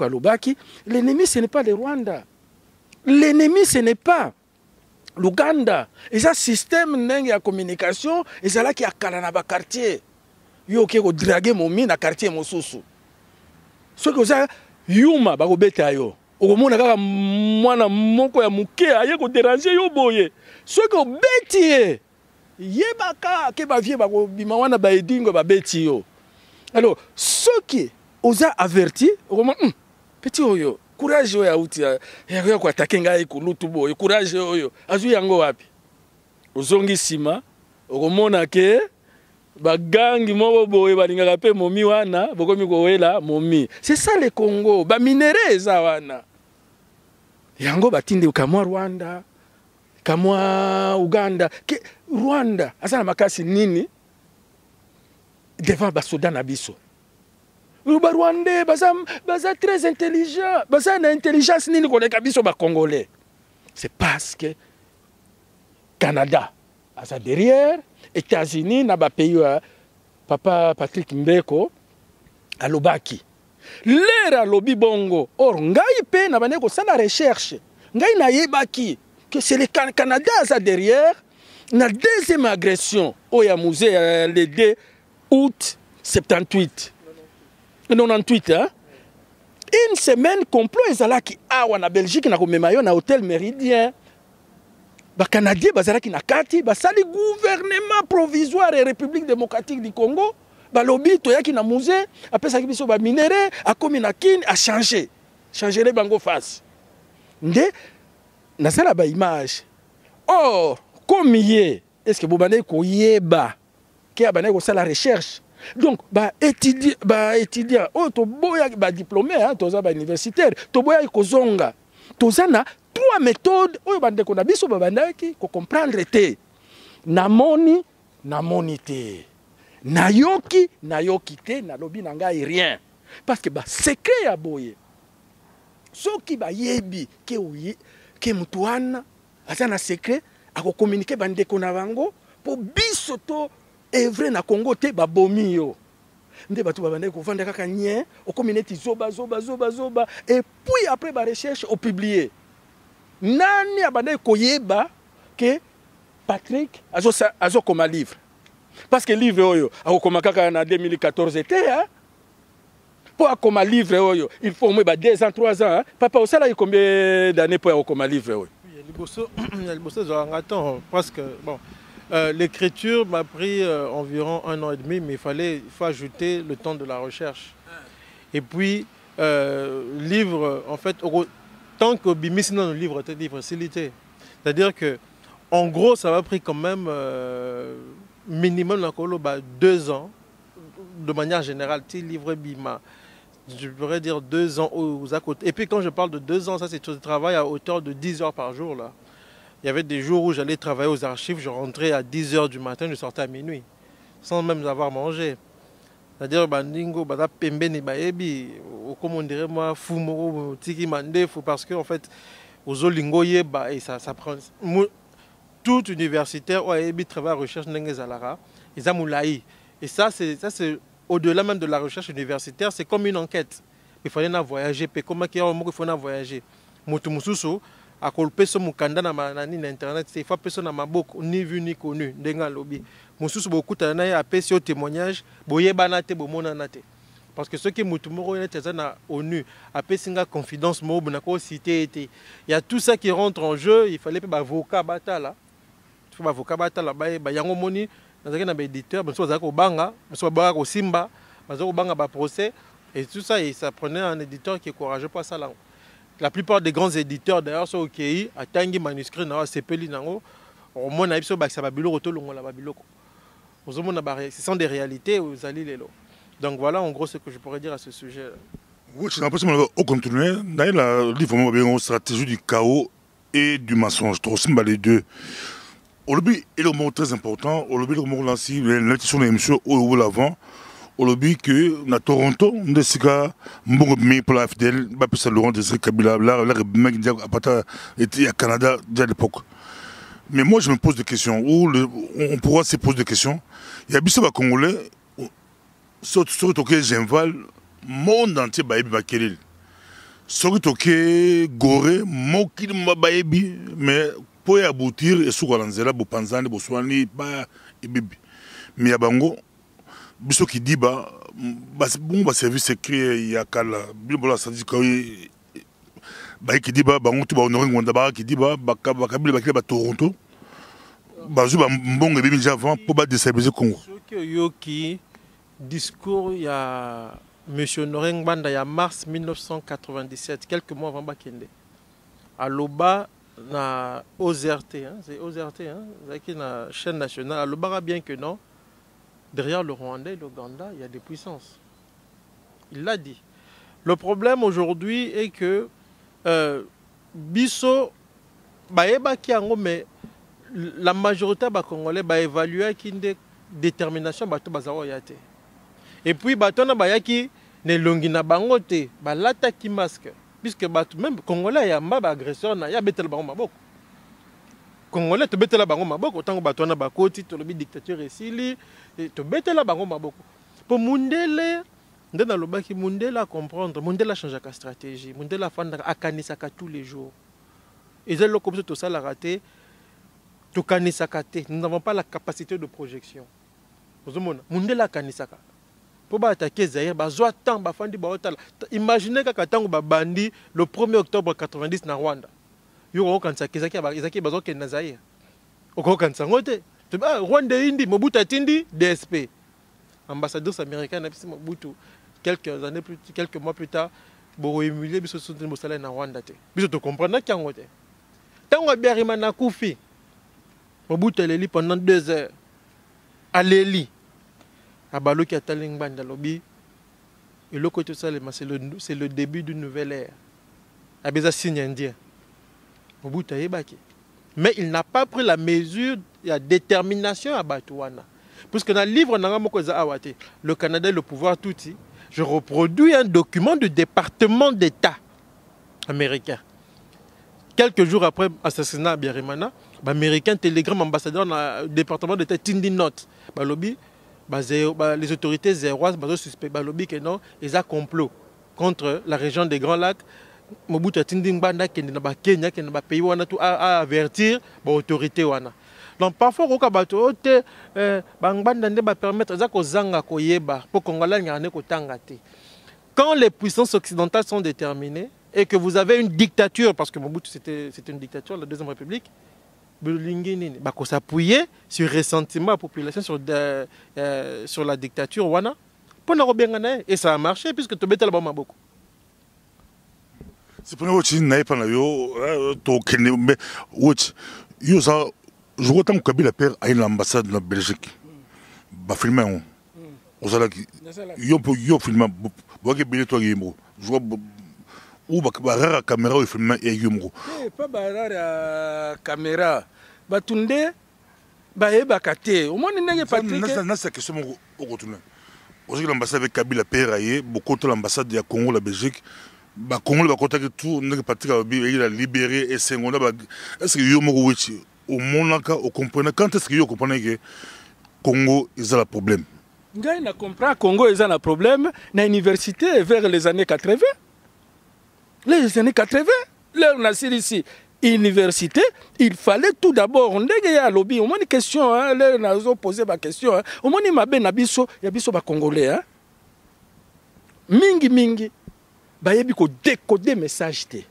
ce n'est pas le Rwanda, l'ennemi ce n'est pas l'Ouganda. Et ça système de communication et ça là qui a kalana ba quartier yo qui ko draguer momi na quartier mosusu. Ce que ça yuma ba ko beta yo okomona kaka mwana moko ya muke aye ko déranger yo boye. Ce que beti yebaka ke ba vie ba ko bima wana ba edingo ba beti yo. Alors ceux qui osa averti okomona petit oyo courage oyo auti ya ko attaquer ngai ko lutu boye courage oyo azu yango wapi ozongi sima okomona ke bagangi moko boye balingaka pe momi wana bokomi kowela momi. C'est ça le Congo ba minéraux eza wana yango batindi kamwa Rwanda kamwa Uganda ke Rwanda asana makasi nini devant ba soda na biso. Les Rwandais baza très intelligent, baza na intelligence nini koleka biso ba Congolais. C'est parce que Canada asa derrière, États-Unis na ba pays papa Patrick Mbeko alobaki. L'era lobi bongo or ngai pe na bane ko sala recherche. Ngai na yebaki que c'est le Canada asa derrière na deuxième agression oya musée le 2 août 78. 98 hein? Une semaine complot ezalaki awa na Belgique na komemayo na hôtel Méridien. Ba Canadien bazalaki na kati basali gouvernement provisoire et République démocratique du Congo ba lobby toyaki na musée apesaki biso ba minéraux akomi na kini a changer les bango face. Nde nasala ba image Or, comme est, est-ce que vous avez yeba qui a la recherche? Donc, étudier, oh, to boya diplômé, toza universitaire, to boya kozonga, toza na 3 méthodes, oh, bande ko na biso babandaki ko comprendre te. Namoni te. Nayoki te, nalobi na ngai rien. Parce que secret ya boye. Soki yebi ke mutuana asa na secret ako communiquer bande ko na bango po biso to evre na Congo te babomi yo. Nde batu babande ko vanda kaka nye o community zoba et puis après ba recherche au publier. Nani abande ko yeba ke Patrick azo koma livre. Parce que livre oyo akoma kaka na 2014 était hein. Pour akoma livre oyo, il faut au moins 2 ans 3 ans hein. Papa au sala combien d'années pour akoma livre oyo? Il y a le bosso attends parce que bon l'écriture m'a pris environ 1 an et demi, mais il faut ajouter le temps de la recherche. Et puis livre en fait tant que bimis dans le livre facilité. C'est-à-dire que en gros, ça m'a pris quand même minimum 2 ans, de manière générale, livre bima. Je pourrais dire 2 ans aux à côté. Et puis quand je parle de 2 ans, ça c'est un travail à hauteur de 10 heures par jour. Là. Il y avait des jours où j'allais travailler aux archives, je rentrais à 10 heures du matin, je sortais à minuit, sans même avoir mangé. C'est-à-dire, comme on dirait moi, parce qu'en fait, aux olingo et ça prend. Tout universitaire ou travail à recherche ils ont et ça c'est au-delà même de la recherche universitaire, c'est comme une enquête. Il fallait voyager, comment il faut voyager. Mutumususu a colpé son mukanda na internet, c'est pas personne na maboko ni vu ni connu ndenga lobby. Mususu beaucoup tana a pesi au témoignage, boye banate bomona nate. Parce que ceux qui mutumoro na ONU a pesinga confidence mo bonako cité était. Il y a tout ça qui rentre en jeu, il fallait pas avocat batala. Il faut avocat batala ba yango moni dans un éditeur, ben soit zako banga, soit banga simba, zako banga ba procès et tout ça et ça prenait un éditeur qui est courageux pour ça là. La plupart des grands éditeurs d'ailleurs sont OK, atangi manuscrit na sepeli nango, au moins na biso ba ça babilo to longo la babiloko. Ce sont des réalités aux ali lelo. Donc voilà en gros ce que je pourrais dire à ce sujet. Oui, j'ai l'impression qu'on continue. D'ailleurs, le livre une stratégie du chaos et du mensonge. Les deux. Au lobby, il est un mot très important. Au lobby, il est lancé l'invitation de l'émission au l'avant. Au lobby, que na Toronto, on a dit que pour la FDL, c'est Laurent Désiré Kabila, là, mec était à Canada déjà à l'époque. Mais moi, je me pose des questions. On pourra se poser des questions. Il y a des Congolais, surtout que j'invale, monde entier baebi bakiril. Surtout que Gorée, mokil baebi, mais pour aboutir, et sur Galanzela, Bopanzani, Boswani, ba ibibi. Mais à Bango, biso qui dit bon, service secret, il y a Kala, Bibola, ça dit que qui dit Bango, tu vas honorer Ngondaba, qui dit Bakabili, Bakabili, Toronto. Bazou mbongo ebi déjà avant pour déstabiliser Congo. Yoki discours il y a monsieur Noreng Banda il y a mars 1997 quelques mois avant Bakende. À Loba na OZRT hein, c'est OZRT hein, c'est une chaîne nationale. À Loba bien que non. Derrière le Rwanda et l'Ouganda, il y a des puissances. Il l'a dit. Le problème aujourd'hui est que biso baeba ki ango mais la majorité des Congolais va évaluer qu'il y a une détermination. Et puis, il y a une bangote, l'attaque masque. Puisque même les Congolais, il y a un agresseur, il y a un Congolais, Congolais, tu bêtes la bango maboko, autant que tu as bakoti, tu as une dictature ici, tu bêtes la bango maboko. Pour Mundele, Mundela comprendre, Mundela change sa stratégie, Mundela fait à Kanisaka tous les jours. Et c'est là comme tout ça l'a raté. Nous n'avons pas la capacité de projection. Mundela kanisaka. Pour attaquer Zaire, imaginez que bandi le 1er octobre 90 na Rwanda. Yo kansaki ezaki bazo ke na Zaire. Oko kansango te. Rwanda indi Mobutu atindi DSP. Ambassadeur américain na bisi Mobutu quelques mois plus tard, bo humilier biso soutenu bosala na Rwanda te. Biso to comprendre kyango te. Tango biarima na kufi. Mobutu aleli pendant 2 heures. Aleli. Abalo qui a taleng banda lobby. Et le côté ça, c'est le début d'une nouvelle ère. Abeza signe indien. Mobutu a ébaki. Mais il n'a pas pris la mesure, la détermination à Batouana. Puisque dans le livre, le Canada et le pouvoir touti, je reproduis un document du département d'État américain. Quelques jours après l'assassinat à Biarimana, l'américain télégramme ambassadeur dans le département d'État Tindi Note. Les autorités zéroises suspectent que non, ils ont complot contre la région des Grands Lacs. Mobutu Tindi Mbanda qui est dans Kenya, qui est dans le pays à avertir l'autorité. Donc parfois, on peut permettre quand les puissances occidentales sont déterminées et que vous avez une dictature, parce que Mobutu c'était une dictature, la Deuxième République, vous s'appuyer sur le ressentiment de la population sur la dictature. Et ça a marché puisque tu bêtes là-bas beaucoup. C'est pour que tu n'aies pas je vois que Kabila père a une ambassade en Belgique. Bah filmer on ça là qui yo filmer boire billet toi yimo je vois ou bah caméra ou filmer et yimo pas barara caméra batunde ba ebakate au moins ndenge Patrick na ça question au retourner aujourd'hui l'ambassade avec Kabila père a beaucoup de l'ambassade de Congo la Belgique ba Congo ba contacter tout ndenge Patrick il a libéré et c'est on a est-ce que yo mo au Monaka, au comprenez quand est-ce que vous comprenez que Congo ils ont un problème? Ngai na comprend Congo ils ont un problème na université vers les années 80. Les années 80, là on a ici université, il fallait tout d'abord on a lobby, au moins une question hein, là on a posé ma question hein. Au moins ma ben abiso, ya biso ba congolais hein. Mingi ba yebi ko décoder message té.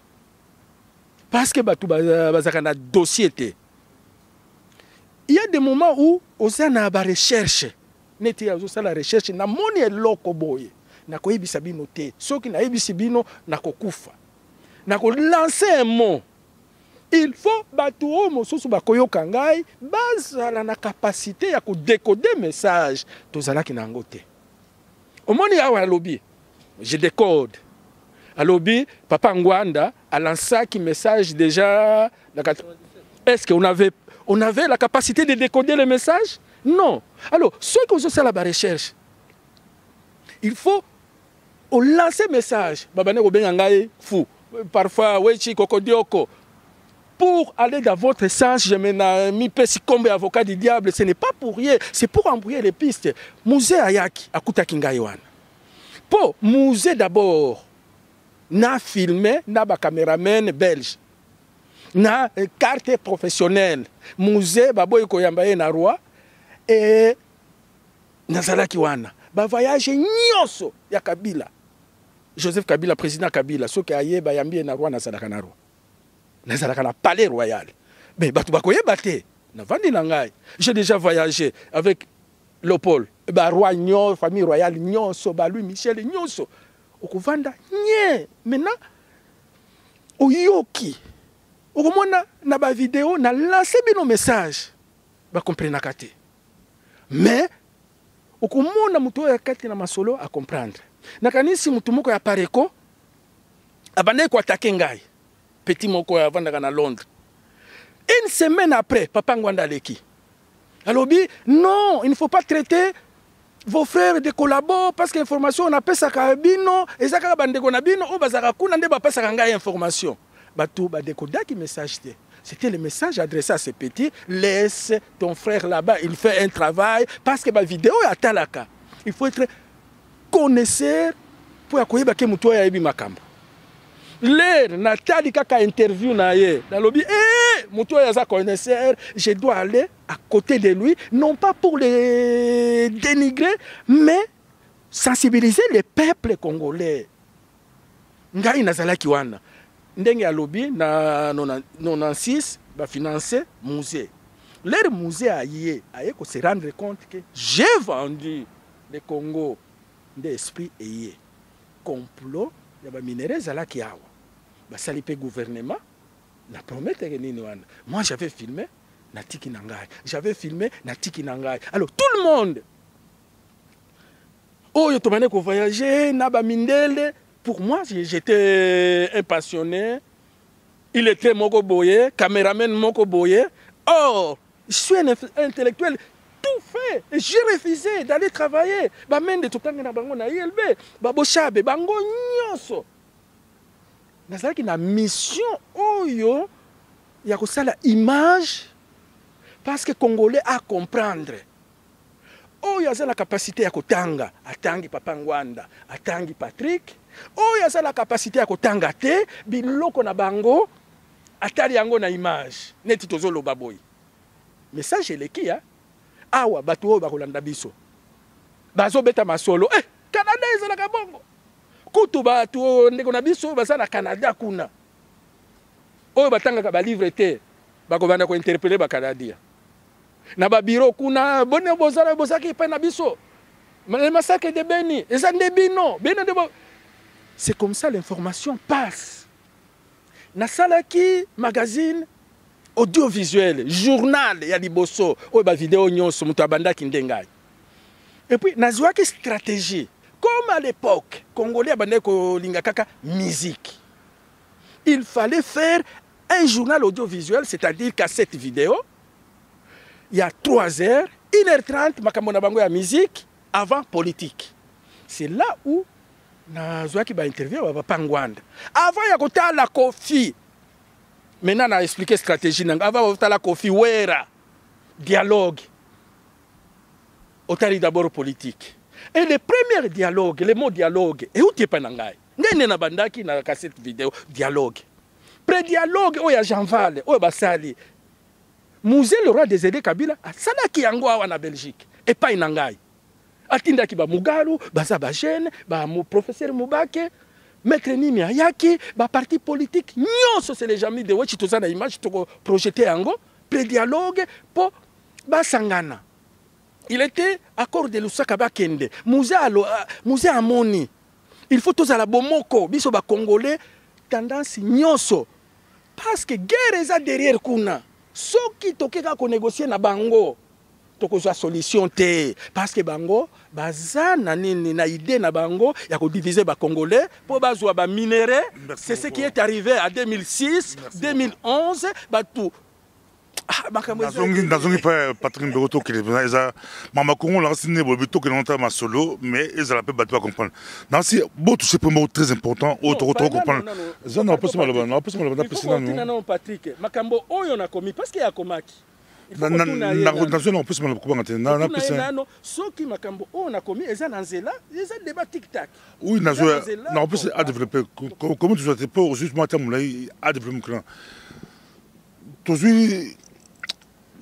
Parce que ba tout bazaka na dossier té. Il y a des moments où on a une recherche. On a la recherche. Na moni eloko boye. Na ko yebisa bino te. Soki na yebisi bino na ko kufa. Na ko lancer un mot. Il faut batu o mosusu bakoyoka ngai bazala na capacité ya ko décoder message. Tozala ki na ngote. Omoni awa lobby. Je décode. À lobby, Papa Ngwanda a lancé un message déjà. Est-ce qu'on avait la capacité de décoder le message? Non. Alors, ceux qui ont fait la recherche, il faut lancer un message. Fou. Parfois, pour aller dans votre sens, je m'ai mis comme avocat du diable. Ce n'est pas pour rien. C'est pour embrouiller les pistes. Musée Ayaki, Akuta Kingaïwan. Pour musée d'abord, na filmé, na ba caméraman belge. Na carte professionnelle musée baboy koyambaye na roi et nazalaki wana ba voyage nyoso ya Kabila Joseph Kabila président Kabila soki aye ba yambi na roi nazalaka na roi nazalaka na palais royal mais batu bakoyeba te na vandi na ngai j'ai déjà voyagé avec Léopold ba roi nyo famille royale nyoso ba Louis Michel nyoso okovanda nye maintenant oyoki okomona na ba vidéo na lancer bino message ba comprendre kate mais okomona muto ya kati na masolo a comprendre na kanisi mutu moko ya pareko abandai ko attaquer ngai petit moko ya vandaka na Londres une semaine après Papa Ngwanda leki alobi non il ne faut pas traiter vos frères de collabo parce que information on appelle ça kabino ezaka bandeko na bino o bazaka kuna nde ba pesa ngai information batou ba décoder qui message c'était le message adressé à ces petits. Laisse ton frère là-bas, il fait un travail parce que ma vidéo est à Talaka. Il faut être connaisseur pour accueillir que muto ya ebi makambo. L'air Nathalie kaka interview na ye dans lobby muto ya za connaisseur, je dois aller à côté de lui non pas pour les dénigrer mais sensibiliser les peuples congolais. Ngai nazalaki wana ndenge ya lobby na 96 ba financer musée. Leur musée aye ko se rendre compte que j'ai vendu le Congo d'esprit et complot ya ba minéraux zalaki awa. Ba salipe gouvernement na promettre que nini wana. Moi j'avais filmé natiki nangai. J'avais filmé, natiki nangai. Alors tout le monde, oh, yo tomane ko voyager, naba mindele. Pour moi, j'étais un passionné. Il était moko boye, caméraman moko boye. Oh, je suis un intellectuel. Tout fait. Et j'ai refusé d'aller travailler. Ba mende tout na bango na ILB, ba bochabe bango nyonso. Nazalaki na mission oyo ya kosala image parce que Congolais à comprendre. Oyo aza la capacité ya kotanga, atangi Papa Ngwanda, atangi Patrick. Oyo aza la capacité ya kotanga te, biloko na bango, atali yango na image. Neti tozolo baboy. Message eleki ya. Awa batu oyo bakolanda biso. Bazo beta masolo. Canada ezalaka bongo. Kutu batu oyo ndeko na biso baza na Canada kuna. Oyo batangaka ba livre te, bakobanda ko interpeller ba Canadien. Na ba bureau kuna bonne bozaki pa na biso. Le massacre de Beni, eza ndebino, beno de. C'est comme ça l'information passe. Na salaki magazine audiovisuel, journal ya liboso, oyo ba vidéo nyonso mutu abandaki ndengai. Et puis nazwaki stratégie. Comme à l'époque, Congolais abandaki kolinga kaka musique. Il fallait faire un journal audiovisuel, c'est-à-dire cassette vidéo. Il y a 3 heures, 1h30, makambo na bango ya musique, avant politique. C'est là où nazwaki ba interview ba Papa Ngwanda. Avant ya kotala Kofi. Maintenant na expliquer stratégie nanga. Avant ya kotala Kofi wera dialogue. Otali d'abord politique. Et le premier dialogue, le mot dialogue, et où tu es pas nangai. Ngai na bandaki na cassette vidéo dialogue. Pré-dialogue oya Jean Val, oya basali. Musée le roi des aidés Kabila, salaki yango awa na Belgique. Et pas inangai. Atindaki ba Mugalu, baza ba jeune, ba professeur Mubake, maître Nimi Ayaki, ba parti politique, nyonso c'est les amis de Wechi toza na image toko projeté yango, pré-dialogue po ba sangana. Il était accord de Lusaka ba kende. Musée amoni. Il faut tous à la bomoko, biso ba congolais tendance nyonso. Parce que guerre eza derrière kuna. Soki tokeka ko négocier na bango. Tokozwa solution te parce que bango baza na nini na idée na bango ya ko diviser ba congolais pour bazwa ba minerais. C'est ce qui est arrivé à 2006, merci 2011, ba tout. Nazongi pa Patrick Mbegoto qui est là mama Congo la racine bobito que l'on ma solo mais ils la peut pas comprendre. Dans si bon tout c'est pour moi très important autre comprendre. Ça n'a pas mal non pas mal non Patrick makambo oyo na komi parce que ya komaki. Na national plus mal ko ngate na pesa. Soki makambo oyo na komi eza na nzela, eza débat tic tac. Oui na en plus à développer comment tu dois te pour justement terme à développer. Toujours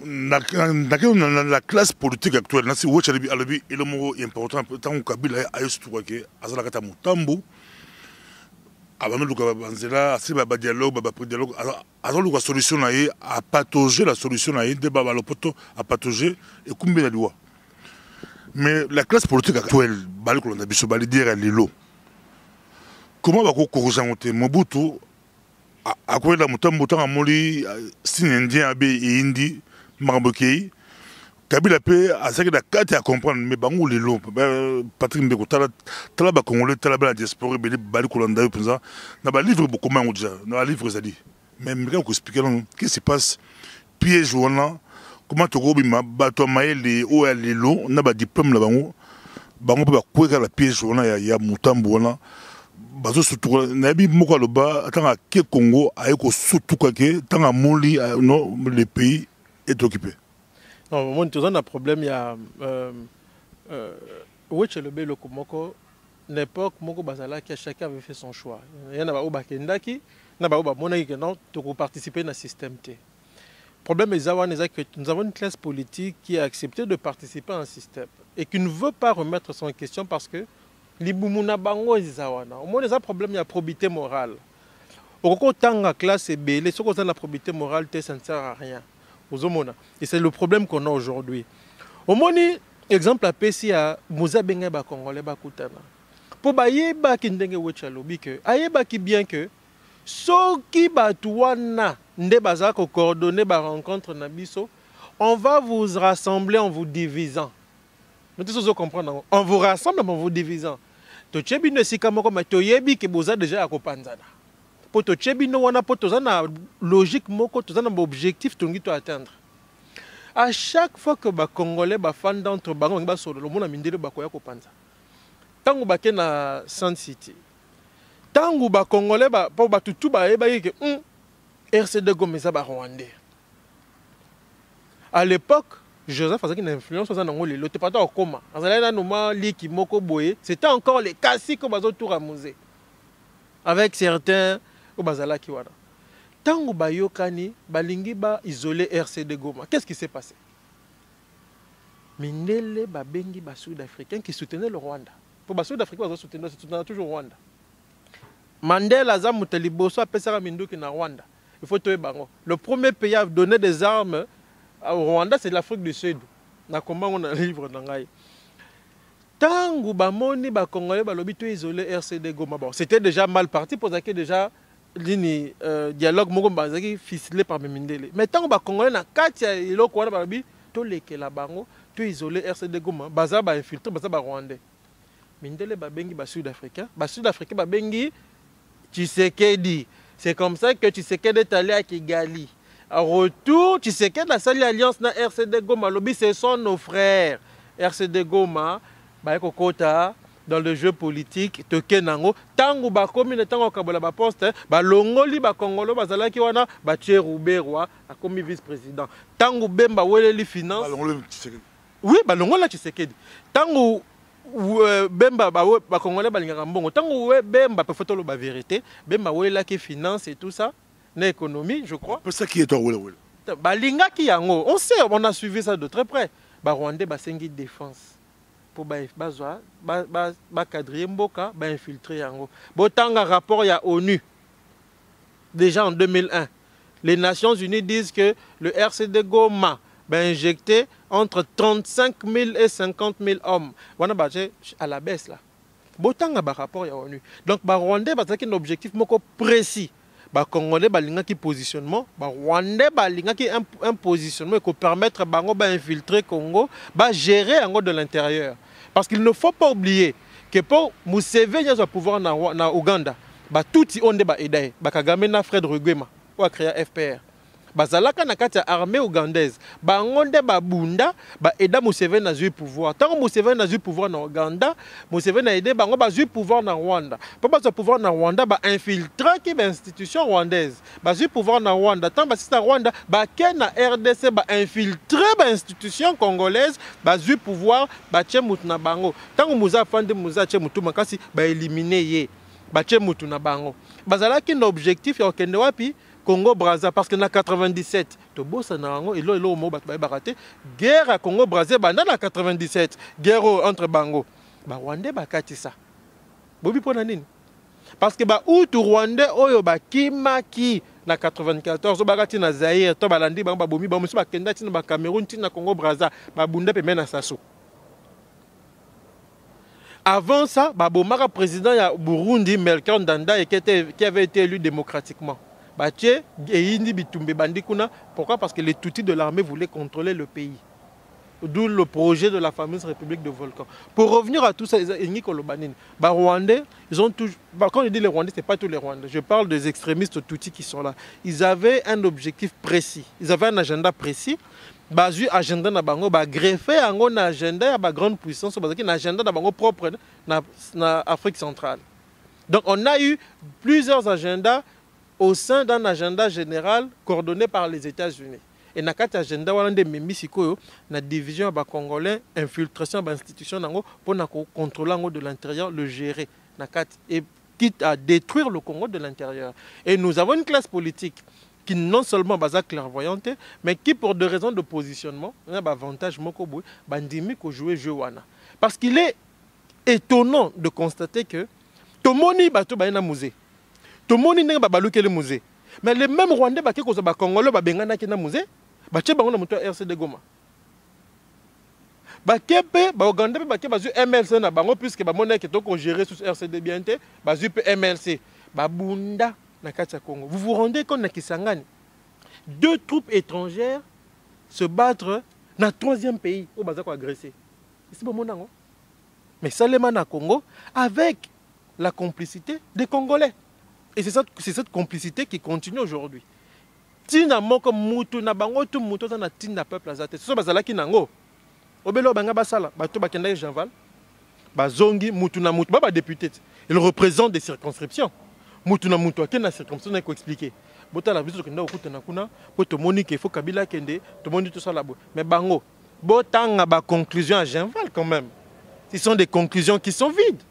la classe politique actuelle, c'est le mot important. Tant que Kabila a eu ce truc, Azalakata Mutambu, avant de Banzela, c'est un dialogue, alors solution à patauger, la solution à débat à l'opoto, à patauger et combien de lois. Mais la classe politique actuelle, on a besoin de dire à l'îlot. Comment va-t-on corriger Mobutu, à quoi la Mutambu, tant à Moli, si indien, abe et indi, Marambokei, Kabila pe a ça que la carte à comprendre mais bango les lots Patrick Mbeko tala ba congolais tala ba diaspora be bali kolanda penza na ba livre beaucoup moins déjà na livre ça dit mais me ko expliquer qu'est-ce qui se passe piège wana comment to go bima ba to maele o les lots na ba diplôme la bango ba ko la piège wana ya mutambo wana bazo surtout na bi moko loba tanga ke Congo ayeko surtout ke tanga moli non le pays est occupé. Non, moi, tu as un problème, il y a... Où est le bel Komoko? L'époque, Moko Bazala, chacun avait fait son choix. Il y en a un qui n'a pas participer dans le système. Le problème est que nous avons une classe politique qui a accepté de participer à un système et qui ne veut pas remettre ça en question parce que les Boumouna Bango et Zawana. Au moins, il y a un problème, il y a probité morale. Au temps la classe est belle, ce qu'on a la probité morale, ça ne sert à rien. Et c'est le problème qu'on a aujourd'hui. Au moins, exemple, à Pessi, à Mouza Bengeba Congolais Bakutana. Pour bailler Bakindenge Wechalobi, que Ayeba qui bien que, ce qui batouana, ne bazako coordonné ba rencontre Nabiso, on va vous rassembler en vous divisant. Nous tous comprendre. On vous rassemble en vous divisant. To chebi ne sika moko ma to yebi ke boza déjà akopanzana. Po to chebi no wana po to na logique moko to na objectif to ngi to atteindre. À chaque fois que les Congolais fan d'entre bango ba solo le monde mindele ba koya kopanza. Tango ba ke na Sun City. Tango ba Congolais ba po ba tutu ba e ba ke RCD Gomeza ba Rwandais. À l'époque, Joseph avait une influence sur les lots. Pas au coma. C'était encore les classiques au bazo tour à musée. Avec certains au bazala qui wala. Tango bayokani balingi ba isolé RCD Goma. Qu'est-ce qui s'est passé? Mindele babengi ba sud-africains qui soutenaient le Rwanda. Pour ba sud-africains bazo soutenir toujours Rwanda. Mandela za muteliboso apesaka minduki na Rwanda. Il faut te bango. Le premier pays à donner des armes au Rwanda, c'est l'Afrique du Sud. Na comment on a un livre dans Gaï. Tango bamoni ba Congolais ba lobi to isolé RCD Goma. Bon, c'était déjà mal parti pour ça que déjà lini dialogue moko bazaki ficelé par Mindele. Mais tango ba Congolais na katia iloko wana ba lobi to lekela bango to isolé RCD Goma. Baza ba infiltré baza ba Rwandais. Mindele ba bengi ba Sud-Africain. Ba Sud-Africain ba bengi Tshisekedi. C'est comme ça que Tshisekedi est allé à Kigali. En retour, Tshisekedi a sali alliance na RCD Goma. Lobby, ce sont nos frères. RCD Goma, Kokota, dans le jeu politique, Tokenango. Tango ba komi ne tango kabola ba poste, ba longoli ba Congolo ba zalaki wana, ba Tcherouberwa a commis vice-président. Tango Bemba Weleli finance. Oui, ba longola Tshisekedi. Tango Bemba ba Congolais ba lingaka mbongo. Tango Bemba peut photo la vérité, Bemba Wela qui finance et tout ça. L'économie, je crois. C'est ça qui est toi, Balinga qui yango. On sait, on a suivi ça de très près. Rwandais basengi défense pour cadrer mboka, infiltrer yango. Botanga rapport ya ONU. Déjà en 2001, les Nations Unies disent que le RCD Goma va injecter entre 35 000 et 50 000 hommes. Wana baje à la baisse là. Botanga rapport ya ONU. Donc Rwandais bazaki un objectif moko précis. Les Congolais qui positionnement, les Rwandais qui un positionnement qui permettre d'infiltrer le Congo, de gérer de l'intérieur. Parce qu'il ne faut pas oublier que pour Museveni avoir pouvoir en Ouganda, tout le monde est aidé. Kagame na Fred Rugwema pour créer FPR. Bazalaka na kati ya armée ougandaise bangonde babunda ba eda Museveni na zui pouvoir tant Museveni na zui pouvoir na Ouganda Museveni na aidé bango ba zui pouvoir na Rwanda pas ba pouvoir na Rwanda ba infiltrer qui ba institution rwandaise ba zui pouvoir na Rwanda tant ba sita Rwanda ba ken na RDC ba infiltrer ba institution congolaise ba zui pouvoir ba tche mutu na bango tant muza fande muza tche mutu makasi ba éliminer ye ba tche mutu na bango bazalaki na objectif ya okende wapi Congo Brazza parce que en 97 to bossa na ngo elo mo bat ba baraté guerre à Congo Brazza banda na 97 guerre entre bango ba Rwandais ba katisa bobi pona nini parce que ba outu Rwandais oyo ba kimaki na 94 ba kati na Zaire to balandi ba bomi ba musu ba kenda tina ba Cameroun tina Congo Brazza ba bunda pe mena sasso. Avant ça ba bomara président ya Burundi Melchior Ndadaye qui avait été élu démocratiquement. Pourquoi? Parce que les Tutsis de l'armée voulaient contrôler le pays. D'où le projet de la fameuse République de Volcan. Pour revenir à tout ça, les Rwandais, ils ont toujours... Quand je dis les Rwandais, ce n'est pas tous les Rwandais. Je parle des extrémistes Tutsis qui sont là. Ils avaient un objectif précis. Ils avaient un agenda précis. Basé agenda na bango ba greffer un agenda à grande puissance parce que un agenda na bango propre na Afrique centrale. Donc on a eu plusieurs agendas au sein d'un agenda général coordonné par les États-Unis. Et dans cet agenda, on a une division des Congolais, infiltration des institutions pour contrôler de l'intérieur, le gérer. Et quitte à détruire le Congo de l'intérieur. Et nous avons une classe politique qui non seulement est clairvoyante, mais qui, pour des raisons de positionnement, a un avantage pour jouer jeu. Parce qu'il est étonnant de constater que tout le monde est dans musée. Tout le monde est dans le musée. Mais les mêmes Rwandais qui sont dans Congolais qui sont dans le musée, ils sont dans le RCD Goma. Les Ougandais qui sont dans MLC, puisque les monnaie qui sont gérées sous RCD bien, ils sont dans MLC. Vous vous rendez compte de Kisangani? Deux troupes étrangères se battre dans le troisième pays où ils ont agressé. C'est bon, mon. Mais seulement na Congo, avec la complicité des Congolais. Et c'est cette complicité qui continue aujourd'hui. Tina moko mutu na bango tu mutu na tina peuple azate. Ce sont bazalaki nango. Obelo banga basala, bato bakenda Janval, bazongi mutu na mutu, ba député. Il représente des circonscriptions. Mutu na mutu akena circonscription ko expliquer. Bota la biso kenda okuta na kuna, poto moni ke faut Kabila kende, to moni tout ça là-bas. Mais bango, botanga ba conclusion à Janval quand même. Ce sont des conclusions qui sont vides.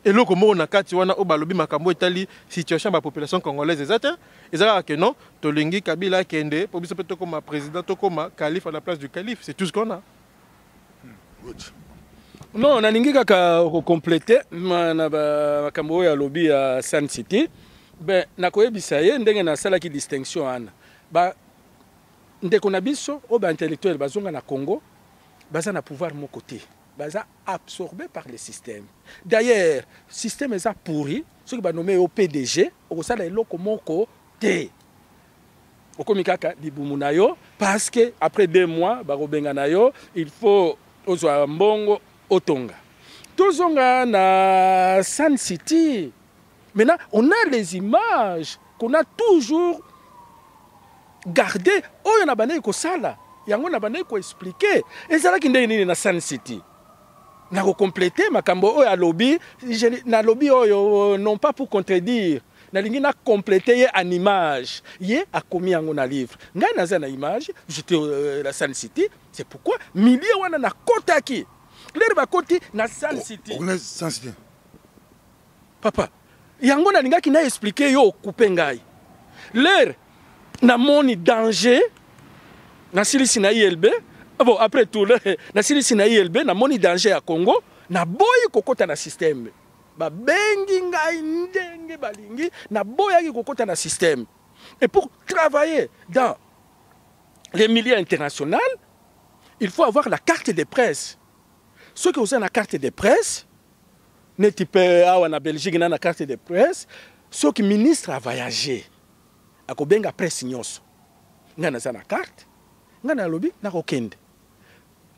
Et là, comme on a dit, on a obalobi makambo etali situation de la population congolaise exacte. Et ça que non, Tolingi Kabila Kende, pour bisa peut comme président, comme calife à la place du calife, c'est tout ce qu'on a. Non, on a ningi kaka compléter na makambo ya lobby à Sun City. Ben na koyebisa ye ndenge na sala ki distinction ana. Ba ndeko na biso o ba intellectuel bazonga na Congo, baza na pouvoir mon côté. Baza absorbé par le système. D'ailleurs, le système est pourri. Ce qui va nommer au PDG, au sein de l'Okomoko T. Au Komikaka Dibumunayo, parce que après 2 mois, Barobenganayo, il faut aux Mbongo Otonga. Tozonga na Sun City. Maintenant, on a les images qu'on a toujours gardées. Oh, il y en a bané ko sala. Yango na bané ko expliquer. Et ça là qui ndé na Sun City. Na compléter makambo oyo lobby na lobby oyo non pas pour contredire na lingi na compléter en image yé a commis en na livre ngai naza na image j'étais la Sun City c'est pourquoi milieu wana na kotaki l'air ba koti na Sun City on est Sun City papa yango na linga ki na expliquer yo couper ngai l'air na moni danger na silisi na ILB. Bon, après tout, na silisi na ILB, na moni danger à Congo, na boyi kokota na système. Ba bengi ngai ndenge balingi, na boyi kokota na système. Et pour travailler dans les milieux internationaux, il faut avoir la carte de presse. Ceux qui ont la carte de presse, n'est-ce pas en Belgique, na carte de presse, ceux qui ministres a voyagé, à Kobenga presse nyos. Nga na za na carte, nga na lobby na kokende.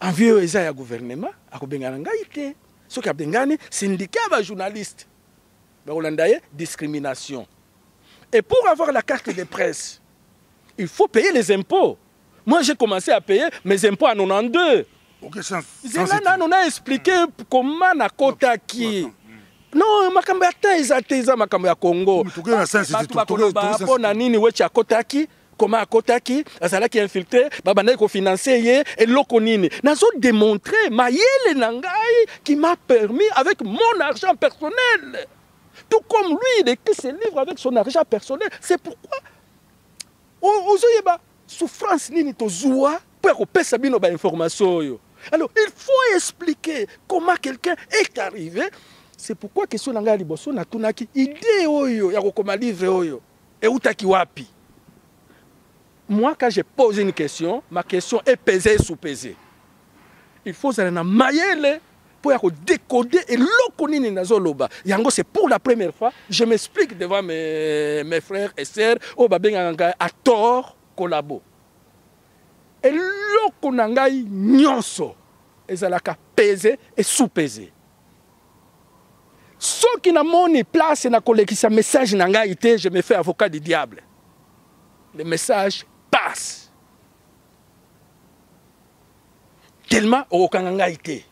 En vieux Esaïa gouvernement, à Kobengangaïté, ce qui a bengani, syndicat de journalistes. Discrimination. Et pour avoir la carte de presse, il faut payer les impôts. Moi, j'ai commencé à payer mes impôts en 92. Ok, on a expliqué comment na kota qui. Non, makamba ya makamba ya Congo. Comment à Kotaki, Azalaki infiltré, Babane ko financé et l'okonini. Nazo démontré Mayele Nangai qui m'a permis avec mon argent personnel. Tout comme lui, il écrit ses livres avec son argent personnel. C'est pourquoi Ozoyeba souffrance nini tozoa pour que sabino ba information yo. Alors, il faut expliquer comment quelqu'un est arrivé. C'est pourquoi question Nangai liboso na tunaki idée oyo ya kokoma livre oyo. Et utaki wapi? Moi, quand je pose une question, ma question est pesée et sous-pesée. Il faut aller dans Mayele pour décoder et l'okonini nazoloba. Yango, c'est pour la première fois, je m'explique devant mes frères et sœurs, au babenganga à tort collabo. Et l'okonangai nyonso, ezalaka pesé et sous-pesé. Ceux qui n'ont pas place na kolekisa message nanga ité, je me fais avocat du diable. Le message passe. Tellement au kangangaïté.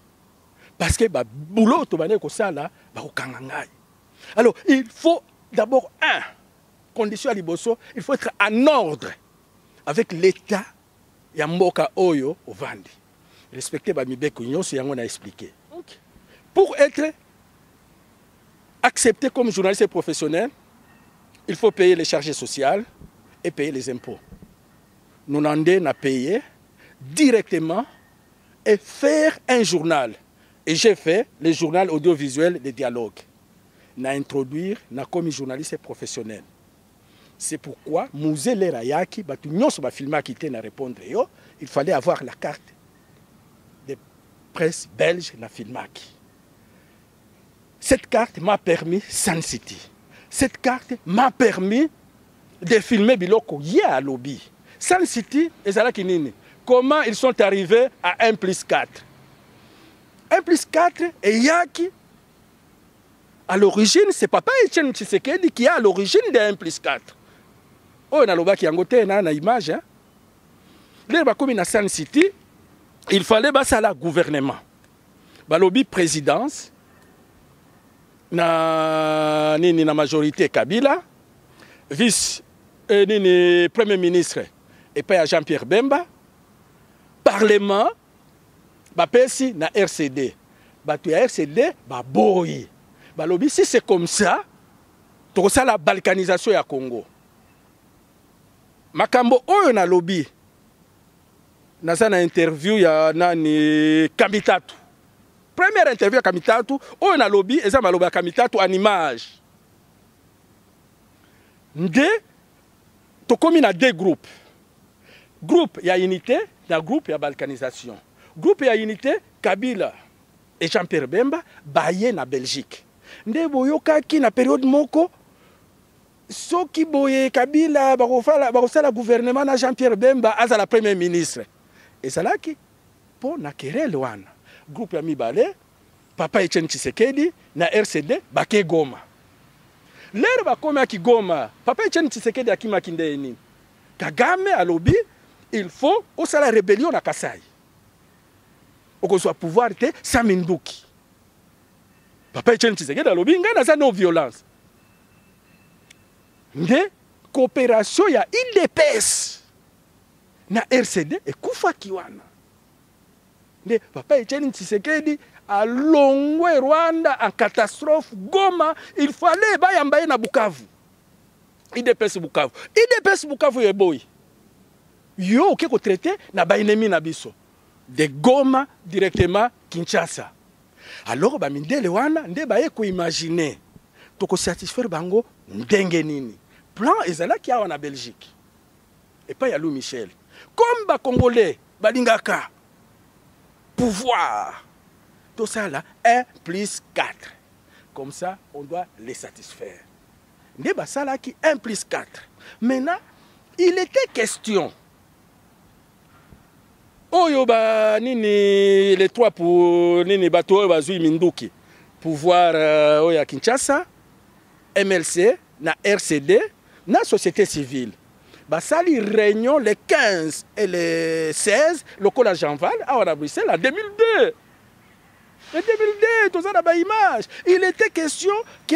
Parce que bah boulot to bané ko sala ba au kangangaï. Alors il faut d'abord condition à liboso, il faut être en ordre avec l'état ya mboka oyo au vandi. Respecter ba mibeko nyonso yango na expliquer. Okay. Pour être accepté comme journaliste professionnel, il faut payer les charges sociales et payer les impôts. Nous n'avons payé directement et faire un journal. Et j'ai fait le journal audiovisuel de dialogue. N'a introduire na comme journaliste professionnel. C'est pourquoi Musée Lerayaki, il fallait avoir la carte de presse belge na filmaki. Cette carte m'a permis Sun City. Cette carte m'a permis de filmer biloko ya lobby. Sun City ezala kinini comment ils sont arrivés à 1 plus 4. 1 plus 4 et Yaki, à l'origine, c'est Papa Etienne Tshisekedi qui est à l'origine de 1 plus 4. Oh, na loba qui angote na image. Hein? Là, comme na Sun City, il fallait ça la gouvernement. Balobi présidence, na majorité Kabila, vice premier ministre et pas Jean-Pierre Bemba, parlement, bapesi na RCD. Batu ya RCD, boy. Balobi, si c'est comme ça, tout ça la balkanisation ya Congo. Makambo oyo na lobby. Naza na interview ya nani Kamitatu. Première interview ya Kamitatu, oyo na lobby, eza maloba ya Kamitatu en image. Nde, tokomi na deux groupes. Groupe ya unité, na groupe ya balkanisation. Groupe ya unité, Kabila et Jean-Pierre Bemba, baye na Belgique. Nde boyokaki na période moko, soki boye Kabila, bakosala gouvernement na Jean-Pierre Bemba, aza la premier ministre. Et ça là qui, pour na querelle wana. Groupe ya mibale, Papa Etienne Tshisekedi, na RCD, bake Goma. Lero bakome aki Goma, Papa Etienne Tshisekedi akima kinde nini. Kagame alobi, il faut osa la rébellion na Kasai. Oko soit pouvoir te Saminduki. Papa Etienne Tshisekedi alobi, nga na za no violence. Nde coopération ya IDPS na RCD et kufa kiwana. Nde Papa Etienne Tshisekedi a longwe Rwanda en catastrophe Goma, il fallait bayambaye na Bukavu. IDPS Bukavu. IDPS Bukavu ye boy. Yo oke ko traité na bainemi na biso. De Goma directement Kinshasa. Alors ba mindele wana nde baye ko imaginer to ko satisfaire bango ndenge nini. Plan ezala ki awa na Belgique. Et pas Yalou Michel. Comme ba Congolais balingaka pouvoir. Tout ça là 1 plus 4. Comme ça on doit les satisfaire. Nde ba sala ki 1 plus 4. Maintenant, il était question. Oyo ba nini les trois pour nini bato bazui Minduki. Pouvoir oya Kinshasa, MLC, na RCD, na société civile. Basali réunion les 15 et les 16, le col à Jean-Val, à Bruxelles, en 2002. En 2002, tout ça dans la image. Il était question que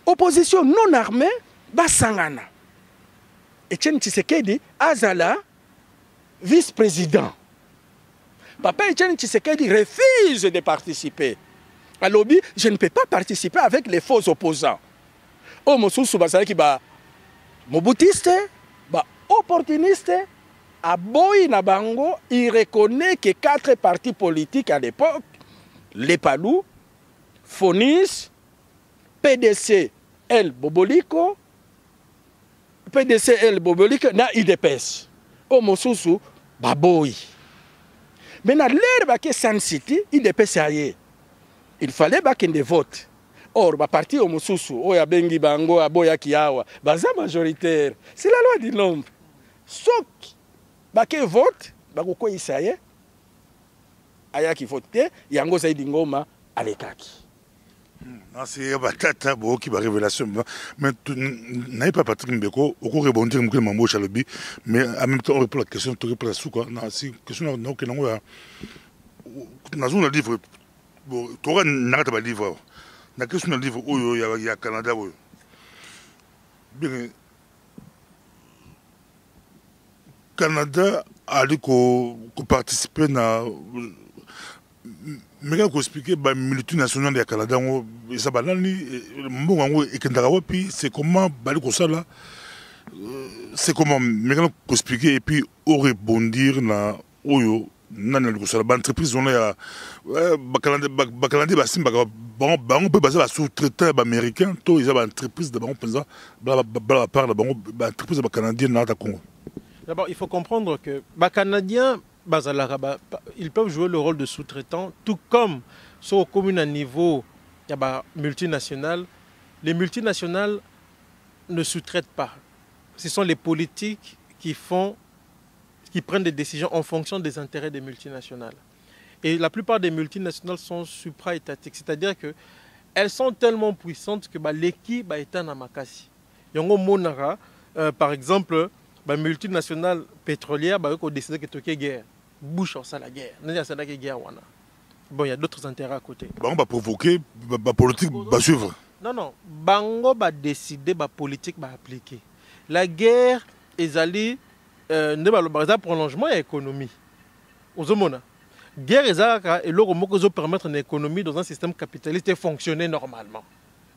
opposition non armée, Basangana. Etienne Tshisekedi, Azala, vice-président. Papa Etienne Tshisekedi refuse de participer. À lobby, je ne peux pas participer avec les faux opposants. Oh, Moussousou Basaki, Mobutiste, opportuniste, à Boy Nabango, il reconnaît que 4 partis politiques à l'époque, les Palou, Fonis, PDC, El Boboliko, PDC, El Boboliko, na IDPS. Oh, Moussousou, Boy. Mais dans l'ère de Sun City, IDPS aye. Il fallait qu'il des votes. Or, ba parti au Moussousou, oya bengi bango, aboya kiawa, baza majoritaire. C'est la loi du nombre. Sauf que vote, bakoko isaye, aya ki vote, yango zaidi ngoma alekaki. C'est batata bo qui va révélation. Mais n'avez pas Patrick Mbeko, au cours rebondir mon mambo chalobi, mais en même temps on répond la question, tu réponds la sous quoi. Non, c'est question non que non. Dans un livre, tu auras n'arrête pas livre. La question du livre, il y a Canada. Bien, Canada a dit qu'on participait à. Mais quand on explique la multinationale du Canada, c'est comment c'est comment mais quand on explique et puis on rebondir na oyo nana l'entreprise on a Canada basim on peut baser la sous-traitant américain to ils ont entreprise de bon pensant bla part de bon entreprise canadienne na Congo. D'abord il faut comprendre que les Canadiens ils peuvent jouer le rôle de sous-traitants, tout comme sur aux communes à niveau multinationales. Les multinationales ne sous-traitent pas. Ce sont les politiques qui qui prennent des décisions en fonction des intérêts des multinationales. Et la plupart des multinationales sont supra-étatiques, c'est-à-dire qu'elles sont tellement puissantes que l'équipe est en amakasi. Yongo monara, par exemple, multinationale pétrolière, ont décidé que tu guerre. Bouche en ça la guerre. Bon, il y a d'autres intérêts à côté. On va provoquer, la politique va suivre. Non, non. Bango va décider, la politique va appliquer. La guerre est allée, le prolongement de l'économie. La guerre est allée, et l'euro permettre une économie dans un système capitaliste de fonctionner normalement.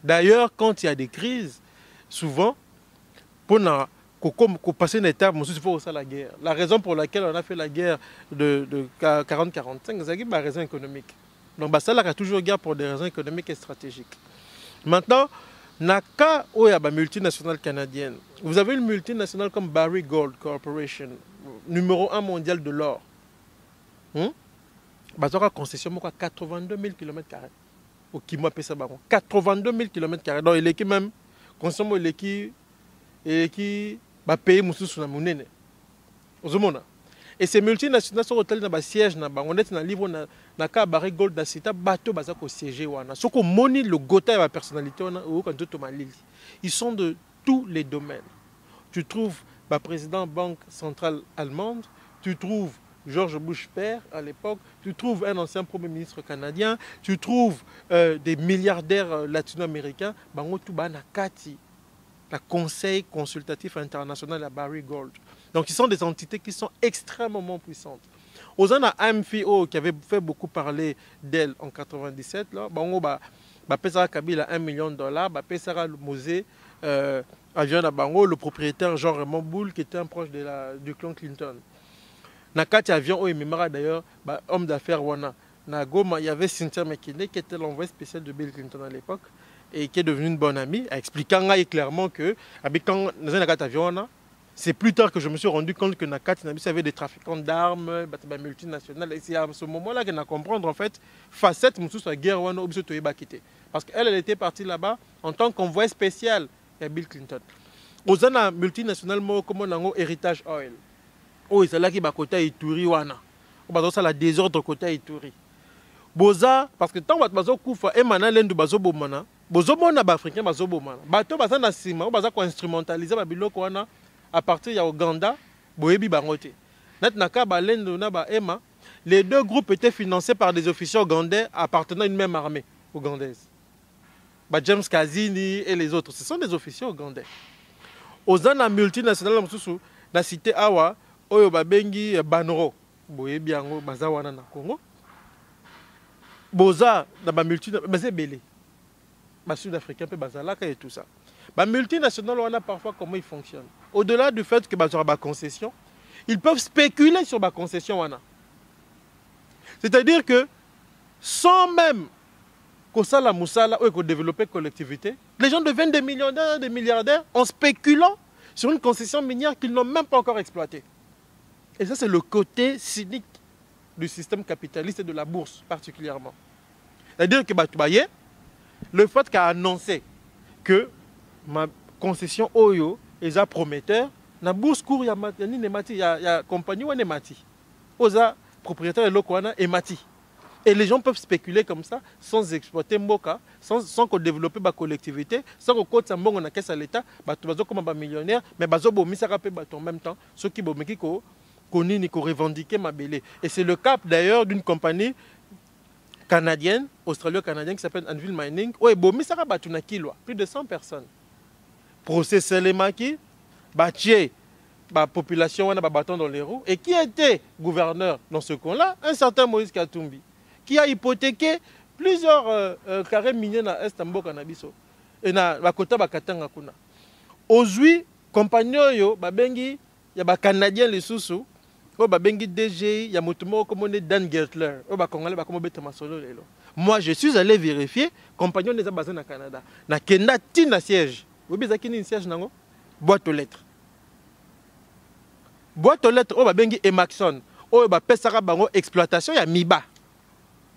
D'ailleurs, quand il y a des crises, souvent, pour passer une étape, il faut aussi la guerre. La raison pour laquelle on a fait la guerre de 40-45, c'est une raison économique. Donc, ça a toujours guerre pour des raisons économiques et stratégiques. Maintenant, Naka Oya multinationale canadienne. Vous avez une multinationale comme Barrick Gold Corporation, numéro 1 mondial de l'or. Bazora concession à 82 000 km². Au Kimo Pesa Baron. 82 000 km². Donc il est qui même consomme il est qui va payer Moussou sur la monnaie. Et ces multinationales sont hôtels dans le siège, on est dans le livre, dans le Barrick Gold, dans le bateau, dans le siège. Ce qu'on monite le Gotha et la personnalité, ils sont de tous les domaines. Tu trouves le président de la Banque centrale allemande, tu trouves George Bush père à l'époque, tu trouves un ancien premier ministre canadien, tu trouves des milliardaires latino-américains, le Conseil consultatif international à Barrick Gold. Donc, ils sont des entités qui sont extrêmement puissantes. Aux ans à AMFIO, qui avait fait beaucoup parler d'elle en 1997, Pesara Kabila $1 million, Pesara Mosé, avion à Bango, le propriétaire Jean-Raymond Boule, qui était un proche du clan Clinton. Nakati avion, d'ailleurs, homme d'affaires Wana. Nagoma, il y avait Cynthia McKinney, qui était l'envoyé spécial de Bill Clinton à l'époque, et qui est devenue une bonne amie, expliquant clairement que, quand nous avons un avion, c'est plus tard que je me suis rendu compte que Nakati avait des trafiquants d'armes, multinationales. Et c'est à ce moment-là qu'on a compris en fait facette de la guerre parce qu'elle était partie là-bas en tant qu'envoyé spécial à Bill Clinton. Aux ans multinationales, comme on a héritage oil. Oh, c'est là qui va côté Ituri wana. On va la désordre côté Ituri. Boza parce que tant bazo kufa et maintenant l'endu bazo bomana. Bozo mona ba africain bazo bomana. Bato baza na sima, baza ko instrumentaliser ba biloko wana. À partir de Ouganda, Boebi Bangote. Les deux groupes étaient financés par des officiers ougandais appartenant à une même armée ougandaise. James Kazini et les autres, ce sont des officiers ougandais. Aux ans multinationales, la cité Awa, Oyo Babengi Banoro, Boebi Ango, Bazawana na Congo. Boza, dans la multinationale, c'est belé. Les Sud-Africains, Bazalaka et tout ça. Les multinationales, on a parfois comment ils fonctionnent. Au-delà du fait que sur la concession, ils peuvent spéculer sur la concession. C'est-à-dire que sans même qu'on la moussala ou qu'on développe une collectivité, les gens deviennent des millionnaires, des milliardaires en spéculant sur une concession minière qu'ils n'ont même pas encore exploitée. Et ça, c'est le côté cynique du système capitaliste et de la bourse particulièrement. C'est-à-dire que le fait qu'a annoncé que ma concession Oyo est prometteur, na bourse court il y a compagnie ou nemati. Oza propriétaire de l'Okwana et mati. Et les gens peuvent spéculer comme ça sans exploiter Mboka, sans qu'on développe ma collectivité, sans qu'on compte Sambongo na caisse à l'État, bazo comme un millionnaire, mais bazo bomi ça rappelle en même temps ceux qui bomeki ko koni ni ko revendiquer ma belé. Et c'est le cas d'ailleurs d'une compagnie canadienne, australo-canadienne qui s'appelle Anvil Mining. Ouais, bomi ça rappelle na kilo, plus de 100 personnes. Procès Selemaki, Batié, la population a bâton dans les roues. Et qui était gouverneur dans ce coin-là? Un certain Moïse Katumbi, qui a hypothéqué plusieurs carrés miniers dans l'Est Canabiso. Et dans la côte Bakatanga Kuna. Aujourd'hui, compagnon yo, babengi, il y a des Canadiens les sous-sous, babengi DG, il y a Motumo comme Dan Gertler, Congolais comme Betama Solo. Moi, je suis allé vérifier, compagnon des basés au Canada. Na Kenda Tina siège. Vous avez un siège nango? Boîte aux lettres. Boîte aux lettres, oh babengi Emaxon. Oh ba pesara bango exploitation ya Miba.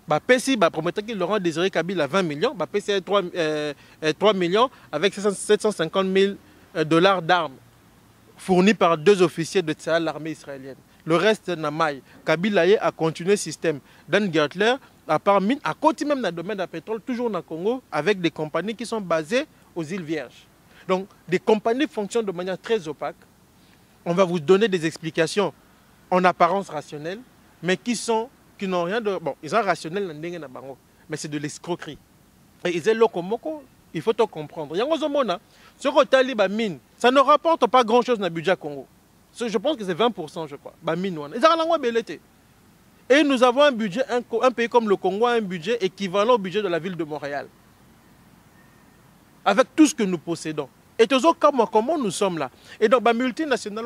Ba pesi ba prometteur qui Laurent Désiré Kabila 20 millions, ba pesi 3 millions avec 750 000 $ d'armes fournis par deux officiers de l'armée israélienne. le reste na maille. Kabila a continué le système. Dan Gertler, à part mine, à côté même dans le domaine du pétrole, toujours dans le Congo, avec des compagnies qui sont basées aux îles Vierges. Donc, des compagnies fonctionnent de manière très opaque. On va vous donner des explications en apparence rationnelles, mais qui n'ont rien de... Bon, ils sont rationnels, mais c'est de l'escroquerie. Et ils disent, il faut tout comprendre. Ça ne rapporte pas grand-chose dans le budget Congo. Je pense que c'est 20%, je crois. Et nous avons un budget, un pays comme le Congo a un budget équivalent au budget de la ville de Montréal. Avec tout ce que nous possédons. Et comment nous sommes là. Et donc, la multinationale,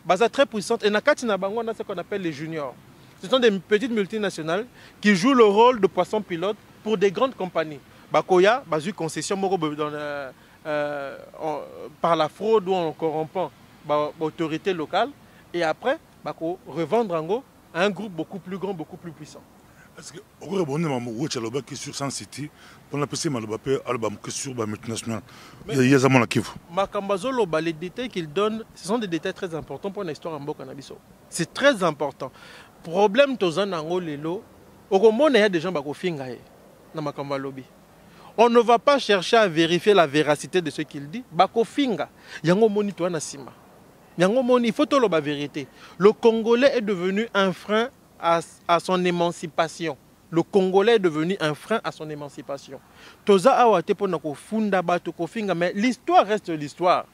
est très puissante. Et dans ce qu'on appelle les juniors. Ce sont des petites multinationales qui jouent le rôle de poisson pilote pour des grandes compagnies. Bakoya, eu concession par la fraude ou en corrompant l'autorité locale. Et après, revendre à un groupe beaucoup plus grand, beaucoup plus puissant. Est-ce que vous avez dit sur Sun City, pour la PC, sur la multinationale? Il y a des Kivu. Makambazolo, les détails qu'il donne, ce sont des détails très importants pour l'histoire en Bokanabiso. C'est très important. Problème, il y a des gens qui ont Makambalobi. On ne va pas chercher à vérifier la véracité de ce qu'il dit. Bakofinga, yango moni to na sima. Yango moni, il faut tout la vérité. Le Congolais est devenu un frein à son émancipation. Le Congolais est devenu un frein à son émancipation. Toza awate pona ko funda bato ko finga, mais l'histoire reste l'histoire.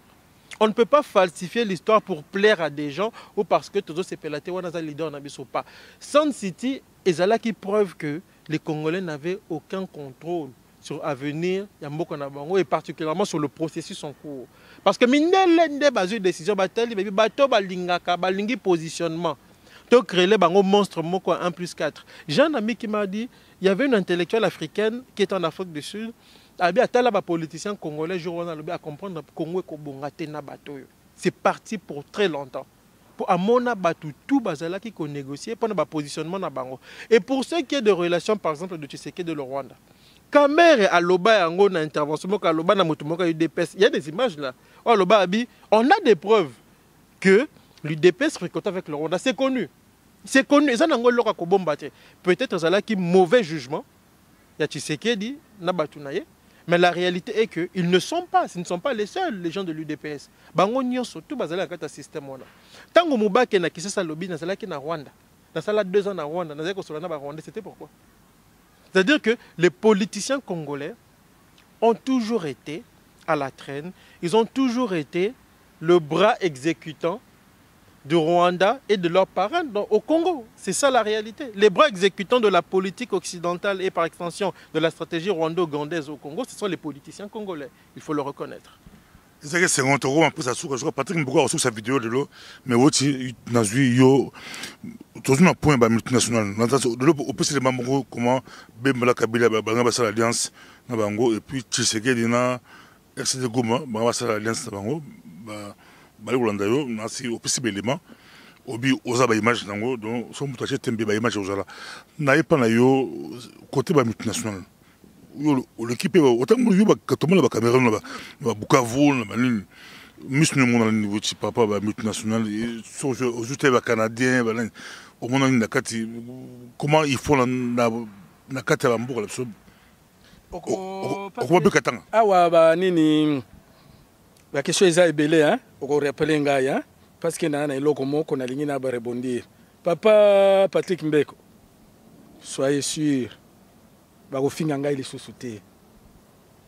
On ne peut pas falsifier l'histoire pour plaire à des gens ou parce que Tozo Sepelate wana za leader na biso pas. Sun City ezala qui preuve que les Congolais n'avaient aucun contrôle sur l'avenir et particulièrement sur le processus en cours. Parce que mindele bazu décision bateli bato balingaka balingi positionnement. To créer les monstre moko 1+4. J'ai un ami qui m'a dit il y avait une intellectuelle africaine qui est en Afrique du Sud. Politicien congolais jour à comprendre Congo et na bato. C'est parti pour très longtemps. Pour amona batu tout bazala qui négocier pour le positionnement na bango. Et pour ce qui est de relations par exemple de Tshisekedi de le Rwanda. Kamere à Loba yango na intervention à Loba na motumoka UDPS. Il y a des images là. Oh Loba abi, on a des preuves que l'UDPS fréquente avec le Rwanda, c'est connu. C'est connu. Peut-être ça qui mauvais jugement. Il y a Tshisekedi na batunaye. Mais la réalité est qu'ils ne sont pas, ce ne sont pas les seuls, les gens de l'UDPS. Bango nyon surtout bazala kata système wana. Tango Mubake na kisasa lobby na zala ki na Rwanda. Na sala 2 ans na Rwanda, na zala ko solana ba Rwanda, c'était pourquoi? C'est-à-dire que les politiciens congolais ont toujours été à la traîne, ils ont toujours été le bras exécutant du Rwanda et de leurs parents au Congo. C'est ça la réalité. Les bras exécutants de la politique occidentale et par extension de la stratégie rwando-ougandaise au Congo, ce sont les politiciens congolais. Il faut le reconnaître. C'est un peu un peu ça. Je crois Patrick Mbouka sur sa vidéo de l'eau, mais aussi dans yo toujours un point multinational. De l'eau au plus les membres comment Bemba Kabila banga sa l'alliance na bango et puis Tshisekedi na RCD Goma banga sa l'alliance na bango ba Rwanda yo na si au plus élément obi oza ba image nango donc son mutache tembe ba image ozala na pas na yo côté ba multinational. L'équipe est autant que nous avons la Cameroun, la Bukavu, la Maline, Miss Monde au niveau de papa multinational, aux États canadiens, au monde de Nakati, comment il faut la Nakati à Hambourg, ah ouais, bah nini, la question est belle, hein, on rappelle un gars, parce qu'il y a un locomo qu'on a ligné à rebondir. Papa Patrick Mbeko, soyez sûr.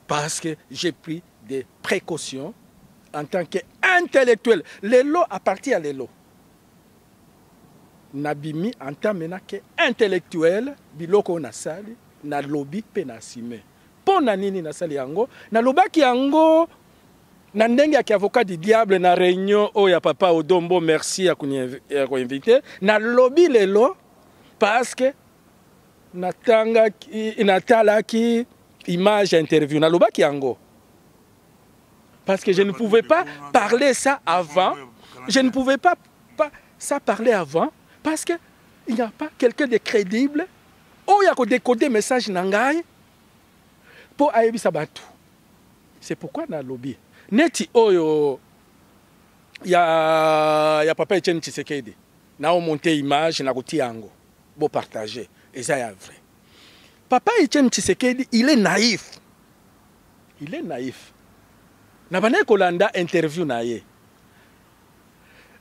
Parce que j'ai pris des précautions en tant qu'intellectuel. Les lots appartiennent à les lots. Nabimi en tant qu'intellectuel, biloko na sali, na lobby penasime. Pour nanini na sali yango, na lobaki yango, na ndenge ya avocat du diable na réunion o ya papa Odombo merci à invité, na lobby les lots parce que natalaki image interview na lobaki yango parce que je ne pouvais pas parler ça avant, je ne pouvais pas ça parler avant parce que il n'y a pas quelqu'un de crédible ou ya ko décoder message nangai pour ayebisa batu. C'est pourquoi na lobby neti oyo ya papa Etienne Tshisekedi na monter image na kotia yango bo partager eza ya vrai. Papa Etienne Tshisekedi, il est naïf. Il est naïf. Nabane Kolanda interview naïe.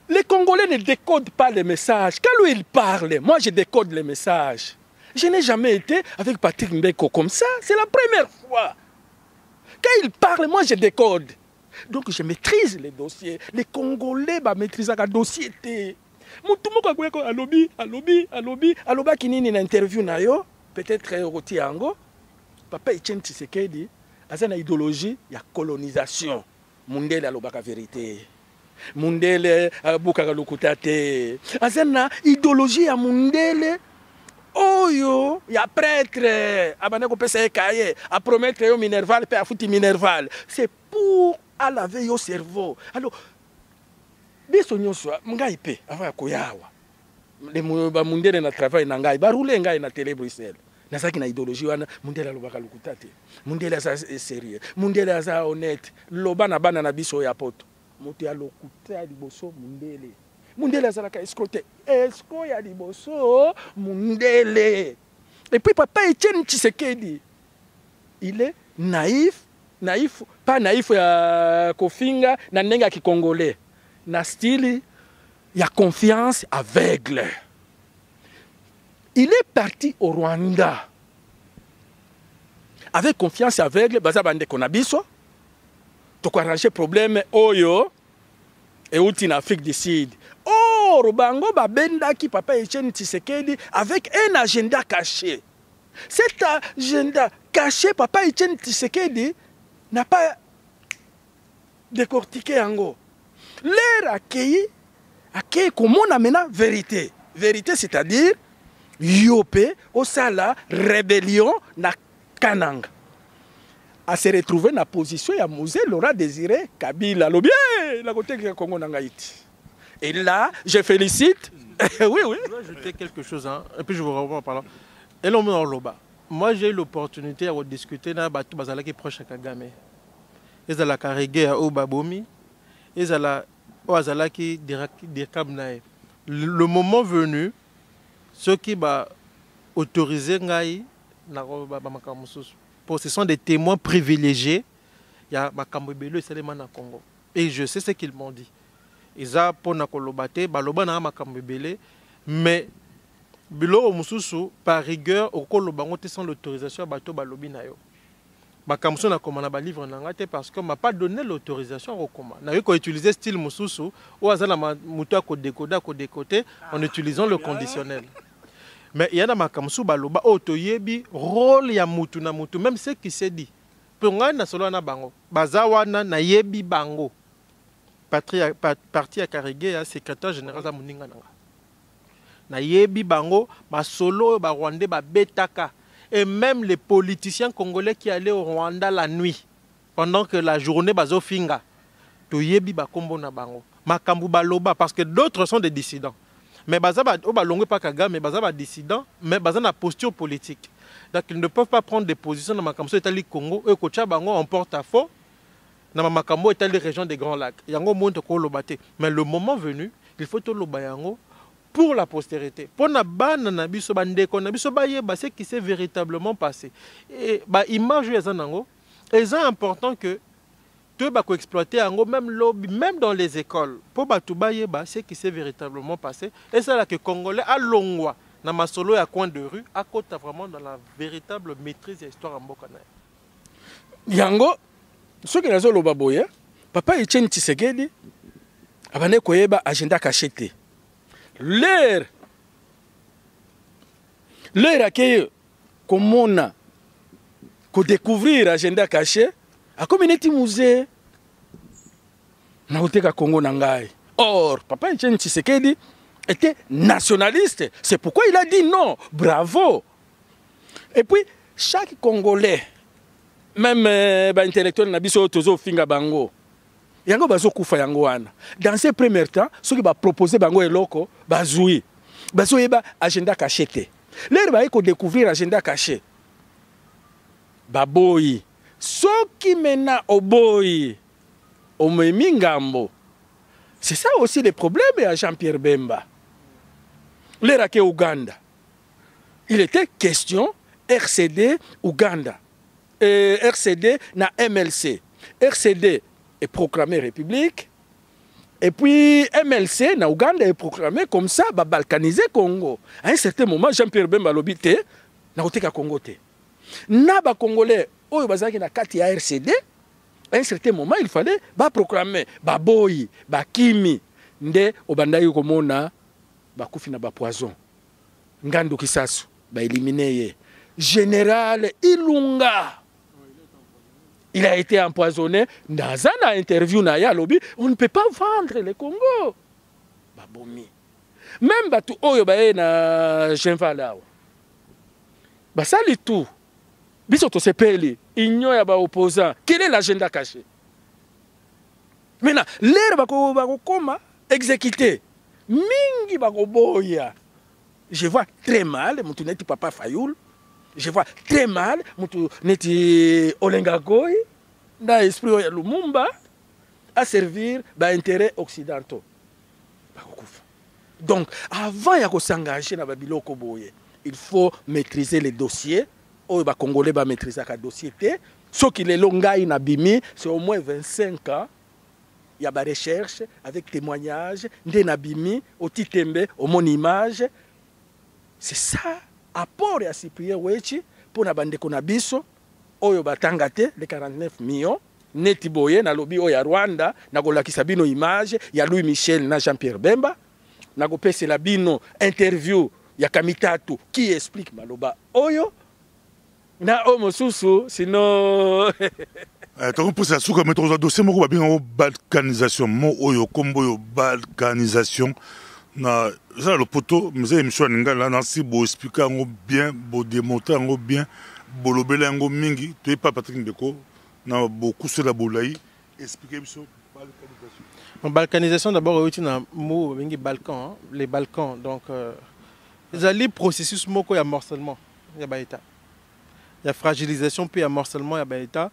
Les Congolais ne décodent pas les messages. Quand lui il parle, moi je décode les messages. Je n'ai jamais été avec Patrick Mbeko comme ça. C'est la première fois. Quand il parle, moi je décode. Donc je maîtrise les dossiers. Les Congolais maîtrisent le dossier. Aloba kinini na interview na yo. Peut-être Roti Ango, Papa Etienne Tshisekedi, a une idéologie, il y a colonisation. Mundele a l'obaka vérité. Mundele a bukaka lukutate. A une idéologie à Mundele. Oh yo, il y a prêtre. Abaneko pesa ekaye. A promettre yo minerval, pe a fouti minerval. C'est pour à laver yo cerveau. Alors, biso nyonso, mga ipe, avant koyawa. Les Mundele na travail na ngai ba rouler ngai na télé Bruxelles nazaki na idéologie wana Mundele alobaka lukutate Mundele asa sérieux Mundele asa honnête loba na bana na biso ya poto moto ya lokuta liboso Mundele azalaka escroquer ya liboso Mundele. Et puis Papa Etienne Tshisekedi, il est naïf, pas naïf ya kofinga na nenga ki congolais na style. Il y a confiance aveugle. Il est parti au Rwanda. Avec confiance aveugle, baza bande konabiso. To arranger problème oyo et outi en Afrique du Sud. Oh, Rubango babenda ki Papa Etienne Tshisekedi avec un agenda caché. Cet agenda caché, Papa Etienne Tshisekedi n'a pas décortiqué en l'air accueilli. Comment on amène la vérité? Vérité, c'est-à-dire, Yopé, Osala, rébellion, na Kananga. À se retrouver dans la position, il y a Mosé, Laura Désiré, Kabila, le bien, la côté de Congo Nangaïti. Et là, je félicite. Oui. Je vais ajouter quelque chose, hein, et puis je vous revois en parlant. Et l'homme en Loba. Moi, j'ai eu l'opportunité de discuter dans Batou Bazala qui est proche à Kagame. Ils ont la carrière à Obabomi. Ils ont la. Le moment venu, ceux qui vont autoriser ce sont des témoins privilégiés. Il y a Makambo Bello et Seleman Congo. Et je sais ce qu'ils m'ont dit. Ils ont pour Nakolobate, Baloba na Makambo Bello, mais Bilo Mususu, par rigueur, au Kolobango, sans l'autorisation, Bato Balobi Nayo. Makamso na komana ba livre nangate parce que m'a pas donné l'autorisation au coma. Na yo ko utiliser style mususu ou azala muto ko décoder en utilisant le conditionnel. Mais il y a na makamso baloba otoyebi rôle ya mutu na mutu même ce qui s'est dit. Pour nga na solo na bango bazawana na yebi bango. Parti à Karigé ya secrétaire général za muninga nanga. Na yebi bango ba solo ba rwandais ba betaka. Et même les politiciens congolais qui allaient au Rwanda la nuit, pendant que la journée bazo finga, to yebi ba kombo na bango, makambu baloba, parce que d'autres sont des dissidents. Mais baza ba longue pas Kagame, mais baza ba dissidents, mais baza na posture politique. Donc ils ne peuvent pas prendre des positions dans makambo etali Congo, et kocha bango en porte-à-faux, dans makambo etali région des Grands Lacs. Yango monte ko lobate. Mais le moment venu, il faut to loba yango pour la postérité. Pour na ban na biso bandeko na biso baye ba ce qui s'est véritablement passé. Et ba image ezanango, c'est important que tu ba ko exploiter ango même lobby même dans les écoles pour ba tu baye ba ce qui s'est véritablement passé et c'est là que congolais à longwa na masolo ya coin de rue à côté vraiment dans la véritable maîtrise de l'histoire en mboka na. Yango ce que nazo loba boye Papa Etienne Tshisekedi abane koyeba agenda caché. L'air accueille comme on a découvrir l'agenda caché à communauté musée na uteka Congo nangai. Or Papa Etienne Tshisekedi était nationaliste, c'est pourquoi il a dit non. Bravo. Et puis chaque Congolais, même intellectuel na biso tozo finga bango yango bazo kufa yango wana. Dans ces premiers temps, ceux qui va proposer bango eloko bazui bazo yeba agenda caché te. L'air ba ko découvrir agenda caché. Baboyi ceux qui mena oboyi omemi ngambo. C'est ça aussi le problème à Jean-Pierre Bemba. l'Irak Ouganda. Il était question RCD Ouganda. RCD na MLC. RCD est proclamé république. Et puis MLC na Ouganda est proclamé comme ça, va balkaniser Congo. À un certain moment, Jean-Pierre Bemba Lobité n'a pas été Congo. Na ba Congolais, oyo bazaki na kati ya RCD, à un certain moment, il fallait ba proclamer ba boyi, ba kimi, nde obandayi komona ba kufi na ba poison. Ngando Kisasu ba éliminer ye. Général Ilunga. Il a été empoisonné. Dans une interview, on ne peut pas vendre le Congo. Babomi. Même Batu Oyo Bae na Genvala. Basali tout. Bisoto Sepeli. Igno ya ba opposant. Quel est l'agenda caché? Maintenant, l'air bako koma exécuté. Mingi bako boya. Je vois très mal, mon tuneti papa Fayoul. Je vois très mal, neti Olenga Goy, dans l'esprit de Lumumba, à servir l'intérêt occidentaux. Donc, avant de s'engager dans Babiloko Boye, il faut maîtriser les dossiers. Les Congolais vont maîtriser les dossiers. Ce qui est longaï Nabimi, c'est au moins 25 ans. Il y a des recherches avec témoignages, des Nabimi, au Titembe, au mon image. C'est ça. Apport à Cyprien Wechi pour na bande konabiso oyo batangate les 49 millions neti boye na lobby oya Rwanda na kolakisa bino image ya Louis Michel na Jean-Pierre Bemba na kopesa la bino interview ya Kamitatu qui explique maloba oyo na homo susu sinon tant pour ça souka mettre au dossier moko babinga balkanisation mo oyo kombo yo balkanisation na ça le poteau mais émission ninga là nansi bo expliquer ngo bien bo démontrer ngo bien bo lobela ngo mingi to pas Patrick Mbeko na beaucoup sur la bolai expliquer biso balkanisation. En balkanisation d'abord outil na mot mingi Balkan, les Balkans donc les alliés processus moko ya morcellement ya baïta. Ya fragilisation puis ya morcellement ya baïta.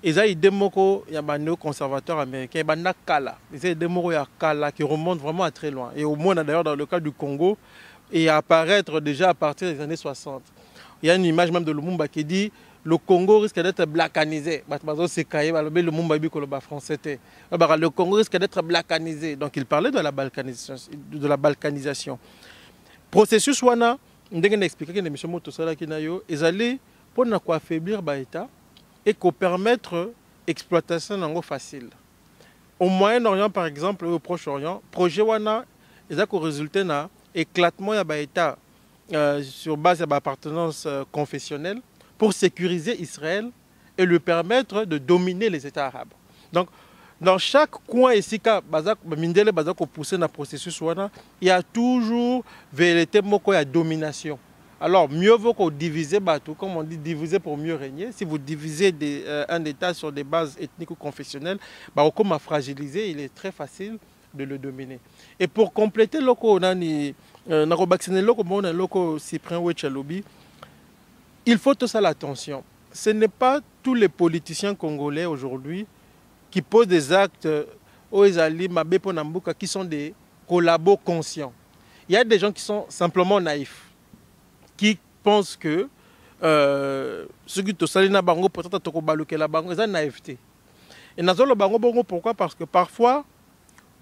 Ils ont des mots il y a des néoconservateurs américains, il y a des Kala. Ils ont des mots Kala qui remontent vraiment à très loin. Et au moins, d'ailleurs, dans le cas du Congo, et apparaître déjà à partir des années 60. Il y a une image même de Lumumba qui dit le Congo risque d'être blackanisé. Le Congo risque d'être blackanisé. Donc il parlait de la balkanisation. Processus wana, on a expliqué que les ils allaient pour affaiblir l'État. Et qu'on permettre l'exploitation facile. Au Moyen-Orient, par exemple, au Proche-Orient, le projet Wana, il a résulté dans l'éclatement de l'État sur base de l'appartenance confessionnelle pour sécuriser Israël et lui permettre de dominer les États arabes. Donc, dans chaque coin ici, Mindele Bazak poussé dans le processus Wana, il y a toujours vérité de domination. Alors, mieux vaut qu'on divise, comme on dit, diviser pour mieux régner. Si vous divisez un État sur des bases ethniques ou confessionnelles, comme à fragiliser, il est très facile de le dominer. Et pour compléter, il faut tout ça l'attention. Ce n'est pas tous les politiciens congolais aujourd'hui qui posent des actes qui sont des collabos conscients. Il y a des gens qui sont simplement naïfs, qui pensent que ce qui te salina bango peut-être te kobaluke la bango, c'est naïveté. Et nazolo bango bango pourquoi? Parce que parfois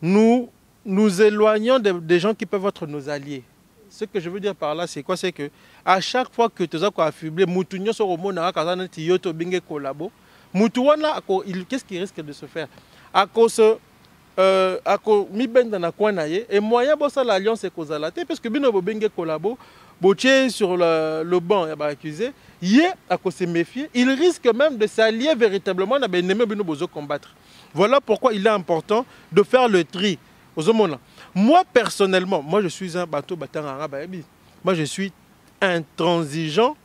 nous nous éloignons des gens qui peuvent être nos alliés. Ce que je veux dire par là, c'est quoi? C'est que à chaque fois que tu as affublé, mutunyo sur le monde, tiyoto binge kolabo, mutuwana qu'est-ce qui risque de se faire? À cause mi ben dans la coin et moyen bossa l'alliance est causalité parce que bino binge kolabo. Botier sur le banc, il a accusé. Hier, à cause de se méfier, il risque même de s'allier véritablement à l'ennemi de combattre. Voilà pourquoi il est important de faire le tri. Moi, personnellement, moi je suis un bateau battant arabe. Moi je suis intransigeant,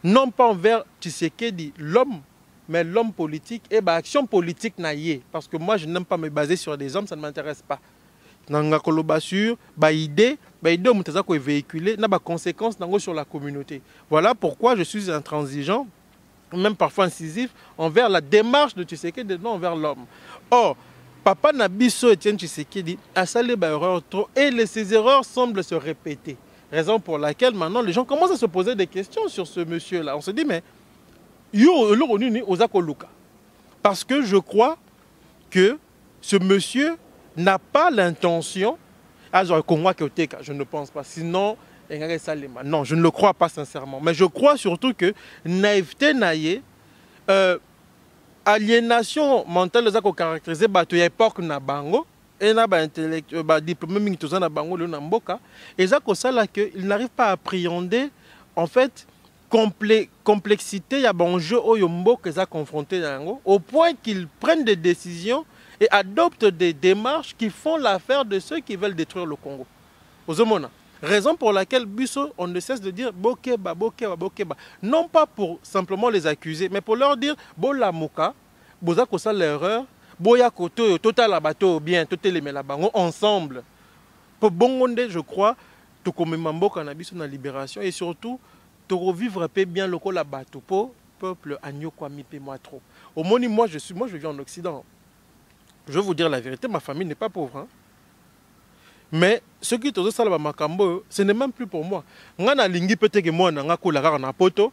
non pas envers Tshisekedi, l'homme, mais l'homme politique et l'action politique naïe. Parce que moi je n'aime pas me baser sur des hommes, ça ne m'intéresse pas. Nanga koloba sur idée véhiculer n'a pas conséquences sur la communauté. Voilà pourquoi je suis intransigeant, même parfois incisif, envers la démarche de Tshisekedi, non envers l'homme. Or, Papa Nabiso Etienne Tshisekedi a salé erreur trop et ces erreurs semblent se répéter. Raison pour laquelle maintenant les gens commencent à se poser des questions sur ce monsieur-là. On se dit, mais yo, Luka. Parce que je crois que ce monsieur n'a pas l'intention, je ne pense pas, sinon, non, je ne le crois pas sincèrement. Mais je crois surtout que naïveté naïe, aliénation mentale, ça caractérisé par l'époque na bango, et na ba intellectuel, ba diplômé mingi na bango le namboka, et ça que il n'arrive pas à appréhender en fait complexité ya banjeu oyo mboka za confronté nango, au point qu'ils prennent des décisions et adoptent des démarches qui font l'affaire de ceux qui veulent détruire le Congo. Ozomona. Raison pour laquelle Busso, on ne cesse de dire Bokeba, Bokeba, Bokeba. Non pas pour simplement les accuser, mais pour leur dire Bola Mouka, Boza Kosa l'erreur, Boya Koto, Total Abato, bien, Total Melabango, ensemble. Pour Bongonde, je crois, tout comme Mamboka Nabiso na libération et surtout, de revivre bien le col Abato, pour peuple Agno Kwami moi trop. Au moins, moi je vis en Occident. Je vais vous dire la vérité, ma famille n'est pas pauvre. Hein? Mais ce qui est au Salaba Makambo, ce n'est même plus pour moi. Ngana lingi peut-être que moi na kola na poto,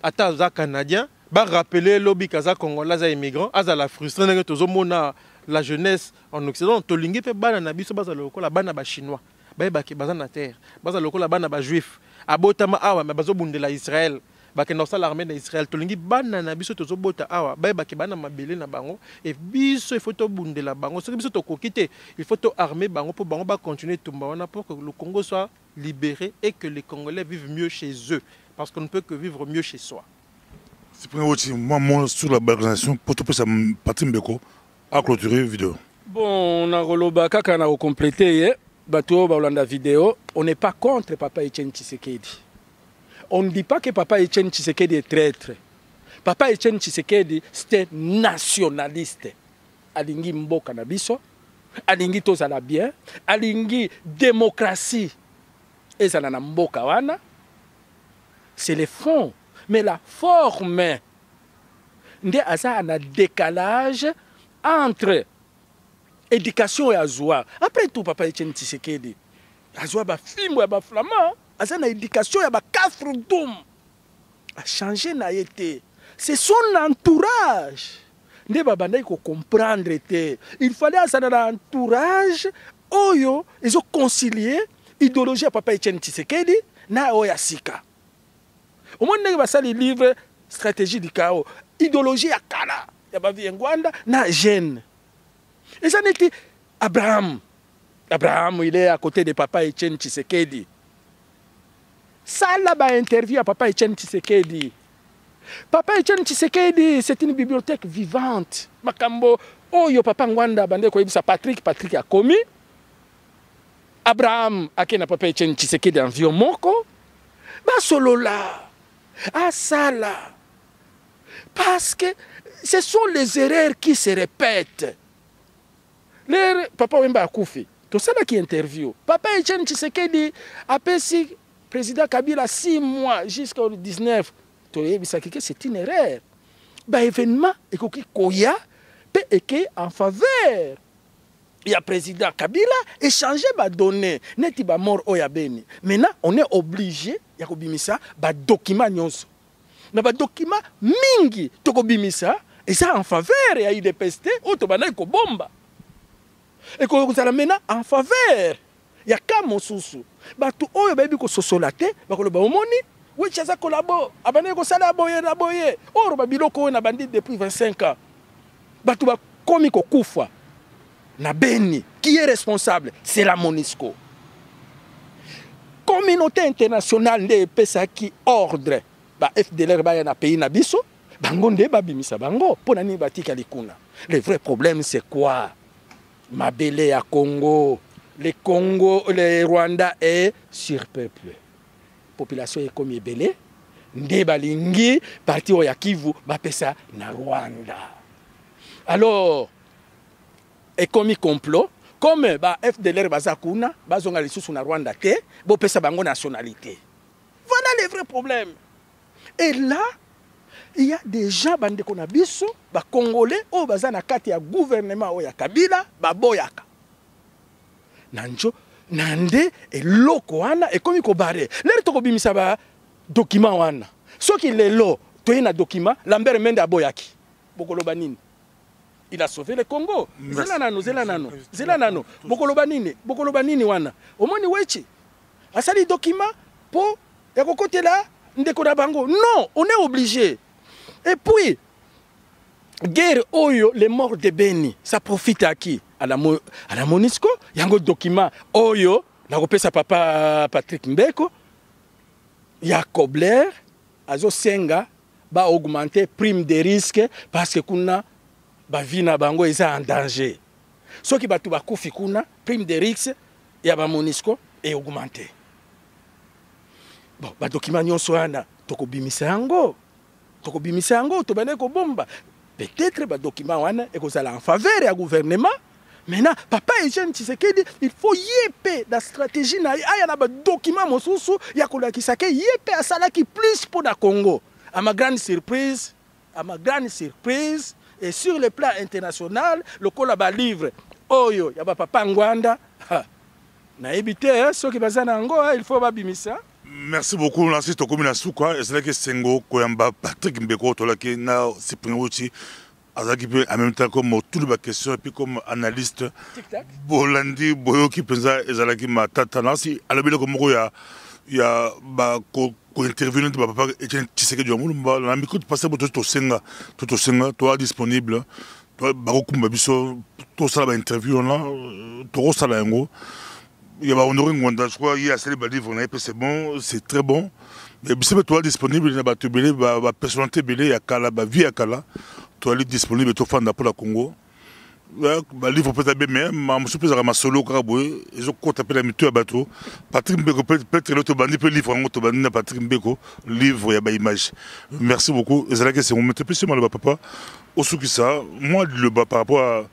ata za canadien, ba rappeler lobby kaza congolais za immigrants, aza la frustré nga tozo mona la jeunesse en Occident, to lingi pe bana na biso baza lokola bana ba chinois, ba ba ki baza na terre, baza lokola bana ba juif, abotama awa mais bazo bundela Israël. Bake na l'armée d'Israël tolingi bana na biso tozo bota awa ba bake bana mabele na bango et biso il faut to bundela bango ce que biso to kokite il faut to armer bango pour bango ba continuer tumba wana pour que le Congo soit libéré et que les Congolais vivent mieux chez eux parce qu'on ne peut que vivre mieux chez soi. C'est pour moi sur la organisation pour tout ça Patrick Mbeko à clôturer vidéo. Bon, na roloba kaka na compléter bato ba Olanda vidéo, on n'est pas contre Papa Etienne Tshisekedi. On ne dit pas que Papa Etienne Tshisekedi est traître. Papa Etienne Tshisekedi, c'était nationaliste. Alingi mboka na biso, alingi tozala bien, alingi démocratie. Et ça na mboka wana. C'est le fond, mais la forme. Nde asa na décalage entre éducation et azwa. Après tout, Papa Etienne Tshisekedi, azwa ba fimbo ya ba flamand. Asa na éducation ya ba kafrudum a changé na été. C'est son entourage. Ne babanda ko comprendre été. Il fallait asa na entourage oyo ils ont concilié idéologie ya Papa Etienne Tshisekedi na oya sika. Au moins ne ba sali livre stratégie du chaos, idéologie ya kala ya ba viengwanda na jeune. Et ça n'était Abraham. Abraham, il est à côté de Papa Etienne Tshisekedi. Ça là-bas interview à Papa Etienne Tshisekedi. Papa Etienne Tshisekedi, c'est une bibliothèque vivante. Makambo, oh yo Papa Ngwanda bande ko yebisa Patrick a commis. Abraham akena Papa Etienne Tshisekedi en vieux moko. Ba solo là. Ah ça là. Parce que ce sont les erreurs qui se répètent. Les Papa Wemba akufi. Tout ça là qui interview. Papa Etienne Tshisekedi a pesi président Kabila 6 mois jusqu'au 19, c'est une erreur. Bah événement et koya pe en faveur. Il y a président Kabila échanger ba données neti ba mort oya beni. Maintenant on est obligé ya kobimisa ba document nyonso. Na ba document mingi to kobimisa et ça en faveur ya IDPST ou to bana ko bomba. Et ko ça maintenant en faveur. Ya kamo susu batu oyo baby ko sosolate bakoloba omoni we chaza kolabo abane ko sala boye na boye oro ba biloko na bandi depuis 25 ans batu ba komi ko kufa na Beni. Qui est responsable? C'est la MONUSCO. Communauté internationale nde pesa ki ordre ba FDLR ba na pays na biso bango nde ba bimisa bango pona ni batika likuna. Le vrai problème c'est quoi? Mabele ya Congo. Le Congo, le Rwanda est surpeuplé. Population est comme ebele. Nde balingi parti oya Kivu bapesa na Rwanda. Alors, et comme complot, comme ba FDLR bazakuna, bazonga lisusu na Rwanda te, bopesa bango nationalité. Voilà le vrai problème. Et là, il y a des gens bande kona biso, ba Congolais o bazana kati ya gouvernement oya Kabila, ba boyaka. Nanjo, nande eloko wana ekomi kobare lero tokobimisa ba document wana soki lelo toye na document Lambert Mende aboyaki bokoloba nini il a sauvé le Congo zela nano bokoloba nini wana omoni wechi asali document po ya kokotela ndeko na bango non on est obligé et puis guerre oyo les morts de Beni ça profite à qui à la MONUSCO yango document oyo na kopesa papa Patrick Mbeko ya Kobler azo senga ba augmenter prime de risque parce que kuna ba vie na bango eza en danger soki batu bakufi kuna prime de risque ya ba MONUSCO est augmenté bon ba document nyonso wana tokobimisa yango tobane ko bomba peut-être ba document wana ekozala en faveur ya gouvernement. Maintenant, papa Eugène Tshisekedi, il faut yépe la stratégie na aya na ba document mosusu ya kolakisaka yépe asala ki plus pour la Congo. À ma grande surprise et sur le plan international, le kolaba livre oyo ya ba papa Ngwanda na ebité ceux qui bazana ngo il faut ba bimisa. Merci beaucoup Nancy Tokomina Souka et c'est là que Sengo Koyamba Patrick Mbeko tolaki na Cyprien Ouchi. En même temps comme toutes les questions et puis comme analyste Bolandi Boyoki penza ezalaki matata nasi alabile comme il y a ba ko intervenir de papa Etienne Tshisekedi du Mulumba na micro de passer to senga toi disponible toi ba ko biso to sala ba interview là to sala yango il y a ba honoré Ngwanda je crois il y a celle ba livre na c'est bon c'est très bon mais biso toi disponible na ba tebele ba personnalité belé ya kala ba vie ya kala tu es disponible tout fan pour la Congo. Le livre peut-être bien, mais je suis plus à ma solo caraboué. Je compte appeler la mutuelle à bateau. Patrick Mbeko peut-être l'autre bandit peut livre en autre bandit Patrick Mbeko livre et à image. Merci beaucoup. Et c'est là que c'est mon métier plus mal le papa. Au sous qui ça, moi le bas par rapport à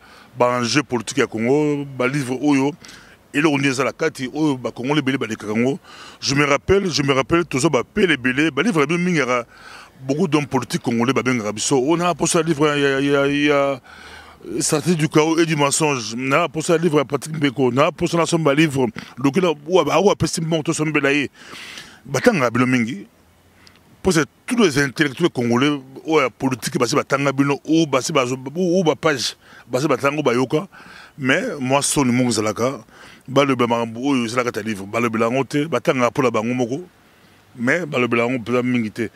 un jeu politique à Congo, livre Oyo. Et là on est à la carte Oyo Congo les belés les Congo. Je me rappelle toujours les belés, livre bien mingera. Beaucoup d'hommes politiques congolais, on a pour ça livre, il y a stratégie du chaos et du mensonge. On a pour ça livre à Patrick Mbeko, on a pour ça un livre, donc là, où a pessimement tout son belaye. Batanga Bilomingi, pour tous les intellectuels congolais, ou la politique, c'est Batanga Bilo, ou la page, c'est Batanga Bayoka, mais moi, son nom Zalaka, le Blamambou, c'est la carte livre, le Blangote, Batanga pour la Bangomoko, mais le Blangon peut mingiter.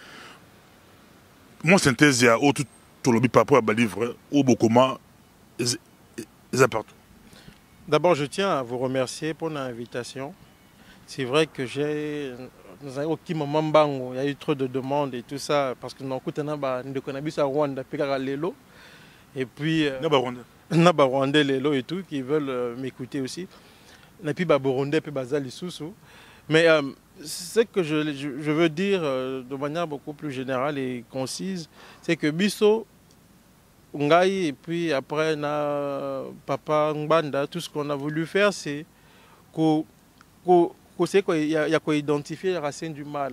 Mon synthèse, il y a tout le par rapport à livre ou beaucoup partout. D'abord, je tiens à vous remercier pour l'invitation. C'est vrai que dans un moment, il y a eu trop de demandes et tout ça, parce que nous avons à Rwanda, et puis Rwanda Lelo et tout, qui veulent m'écouter aussi. Et puis Burundais, puis Bazali Soussou. Mais ce que je veux dire de manière beaucoup plus générale et concise, c'est que Bisso, Ngai, et puis après Papa Ngbanda, tout ce qu'on a voulu faire, c'est qu'il y a identifier les racines du mal.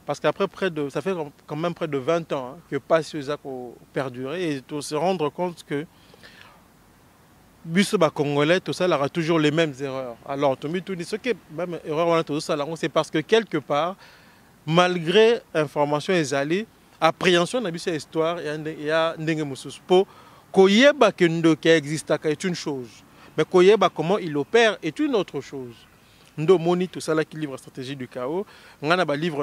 Parce qu'après, ça fait quand même près de 20 ans que Passio a perduré, et de se rendre compte que Biso Congolais, tout ça, il aura toujours les mêmes erreurs. Alors, ce qui est même erreur, c'est parce que quelque malgré l'information exalée, appréhension de cette histoire, il y a Ndenge Moussus. Pour Koyeba Kendo qui existe est une chose, mais Koyeba comment il opère est une autre chose. Ndo moni tout ça là qui livre la stratégie du chaos. On a un livre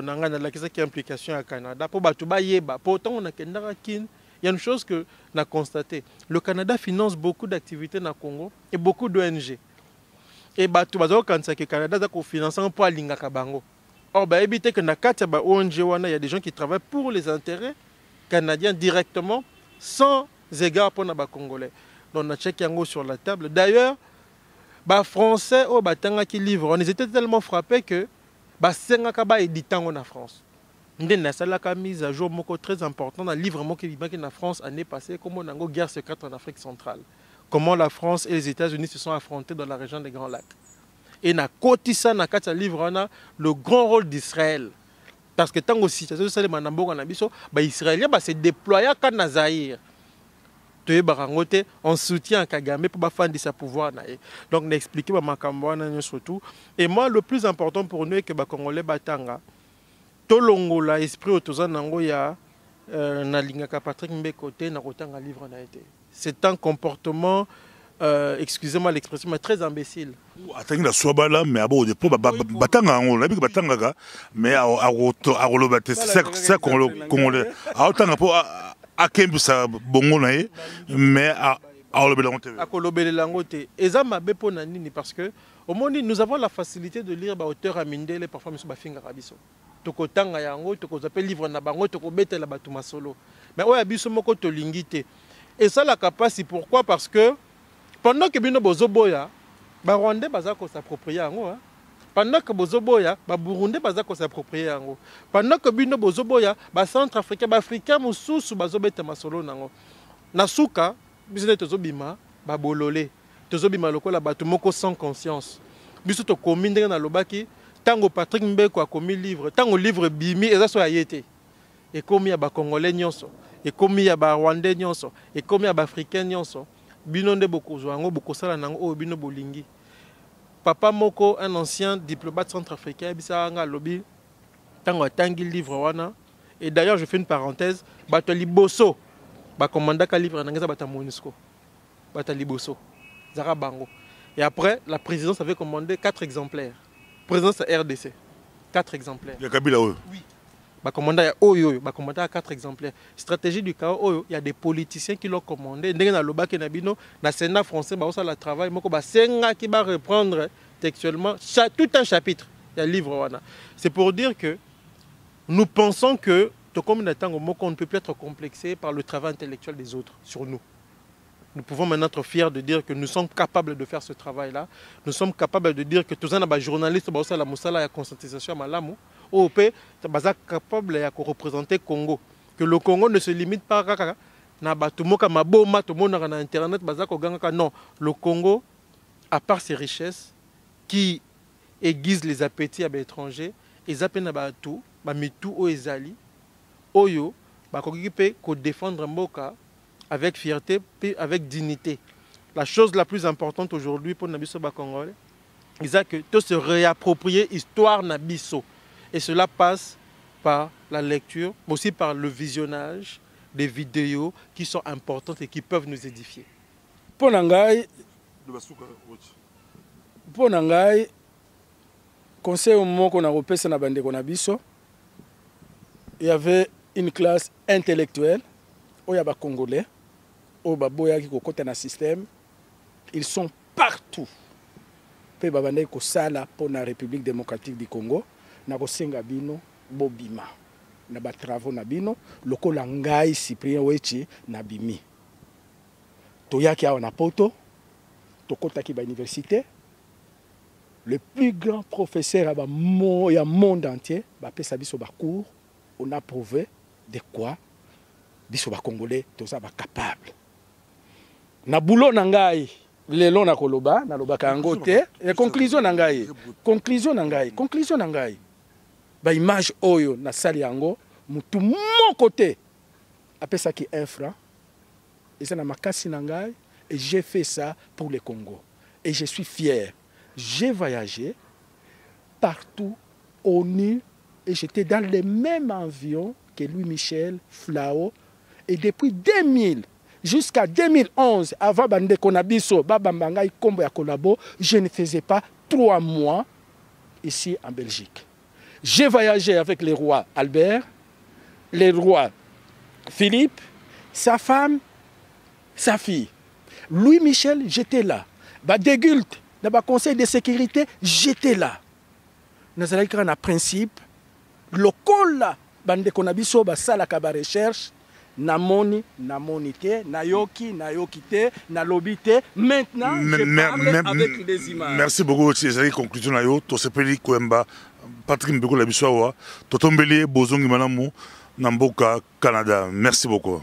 qui a implication au Canada. Pour Batuba Yeba, pourtant on a Kendarakin. Il y a une chose que on a constaté. Le Canada finance beaucoup d'activités dans le Congo et beaucoup d'ONG. Et quand le Canada a financé un peu à Lingakabango. Or, éviter que dans le ONG, il y a des gens qui travaillent pour les intérêts canadiens directement, sans égard pour les Congolais. Donc, on a checké sur la table. D'ailleurs, les Français qui livrent, on était tellement frappés que les éditants en France. Il y a une mise à jour très importante dans le livre qui est en France l'année passée, comment on a une guerre secrète en Afrique centrale. Comment la France et les États-Unis se sont affrontés dans la région des Grands Lacs. Et dans le livre, on a le grand rôle d'Israël. Parce que tant que les Israéliens se déployaient à Zaïre. on soutient Kagame pour faire sa pouvoir. Donc, on explique surtout. Et moi, le plus important pour nous est que les Congolais batanga. Tolongo la esprit autour nango ya na lingaka Patrick Mbekote na kotanga livre na été. C'est un comportement excusez-moi l'expression mais très imbécile. Atangi la swabala mais abo de batanga ngo na biki batanga ga mais a rolobate c'est congolais. A otanga po akembu sa bongo na ye mais a rolobela ngote. A kolobela ngote. Eza mabe po na nini parce que au moins nous avons la facilité de lire ba auteur amindele parfois monsieur bafinga rabiso. Tokotanga yango tokozape livre na bango tokobetela batu masolo. Mais oya biso moko to lingite. Et ça la capacité pourquoi parce que pendant que bino bozoboya ba Rwandais baza ko s'approprier yango pendant que bozoboya ba Burundais baza ko s'approprier yango pendant que bino bozoboya ba Centrafricain ba Africain mususu bazobeta masolo nango na suka biso tozobima ba bololé tozobima lokola batu moko sans conscience biso to komindenge na lobaki tango Patrick Mbeko a commis livre tango livre bimi eza so ayete et komi ya ba Congolais nyonso et komi ya ba Rwandais nyonso et komi ya ba Africain nyonso bino nde bokozwa ngo bokosala nango o bino bolingi papa moko un ancien diplomate centrafricain bisa nga lobi tango tangi livre wana et d'ailleurs je fais une parenthèse bato liboso ba commandaka livre na ngeza bata MONUSCO bata liboso zara bango et après la présidence avait commandé 4 exemplaires présidence RDC 4 exemplaires ya Kabila oyo oui ba commandant ya oyo ba commandant à 4 exemplaires stratégie du chaos oyo il y a des politiciens qui l'ont commandé ndenge na lobaki na bino na Sénat français ba osala travail moko ba senga qui va reprendre textuellement tout un chapitre il y a livre wana c'est pour dire que nous pensons que comme on ne peut plus être complexé par le travail intellectuel des autres sur nous. Nous pouvons maintenant être fiers de dire que nous sommes capables de faire ce travail-là. Nous sommes capables de dire que tous les journalistes qui ont la conscientisation à Malamu, OP, sont capables de représenter le Congo. Que le Congo ne se limite pas à Internet. Non, le Congo, à part ses richesses, qui aiguisent les appétits à l'étranger, ils appellent tout, tout ezali, oyo, ko défendre Mboka avec fierté et avec dignité. La chose la plus importante aujourd'hui pour Nabiso Bakongole, c'est que tout se réapproprier l'histoire Nabiso. Et cela passe par la lecture, mais aussi par le visionnage des vidéos qui sont importantes et qui peuvent nous édifier. Pour Nangai, conseil au moment qu'on a repéré na bande Nabiso, il y avait une classe intellectuelle, où il y a des Congolais, où il y a des système, ils sont partout. Pe babande ko sala pour la République démocratique du Congo, na ko senga bino bobima. Na ba travaux na bino, lokola ngai Cyprien Wechi na bimi. Toyaki a na poto, to kotaki ba université. Le plus grand professeur à le monde entier, ba pesa biso ba cours, on a prouvé de quoi biso ba Congolais toza ba capable. Na boulot na ngai lelo na koloba na loba kango te et conclusion na ngai ba image oyo na sali yango mutu mon côté apesa ki 1 franc et ça na makasi na ngai et j'ai fait ça pour le Congo et je suis fier. J'ai voyagé partout au nu et j'étais dans les mêmes avions que Louis Michel, Flao et depuis 2000 jusqu'à 2011, avant Bande Konabiso, Babambangai Kombo ya Kolabo, je ne faisais pas 3 mois ici en Belgique. J'ai voyagé avec le roi Albert, le roi Philippe, sa femme, sa fille. Louis Michel, j'étais là. Badegult, dans le conseil de sécurité, j'étais là. Nous avons un principe, le col, Bande Konabiso, Salaka recherche. Namoni, namonité, nayoki, nayokité, nalobité. Maintenant, je parle avec des images. Merci beaucoup. C'est la conclusion. To sepeli Kwemba, Patrick Mbeko la Biswawa, Totombeli, Bozongi Manamu, Namboka, Canada. Merci beaucoup.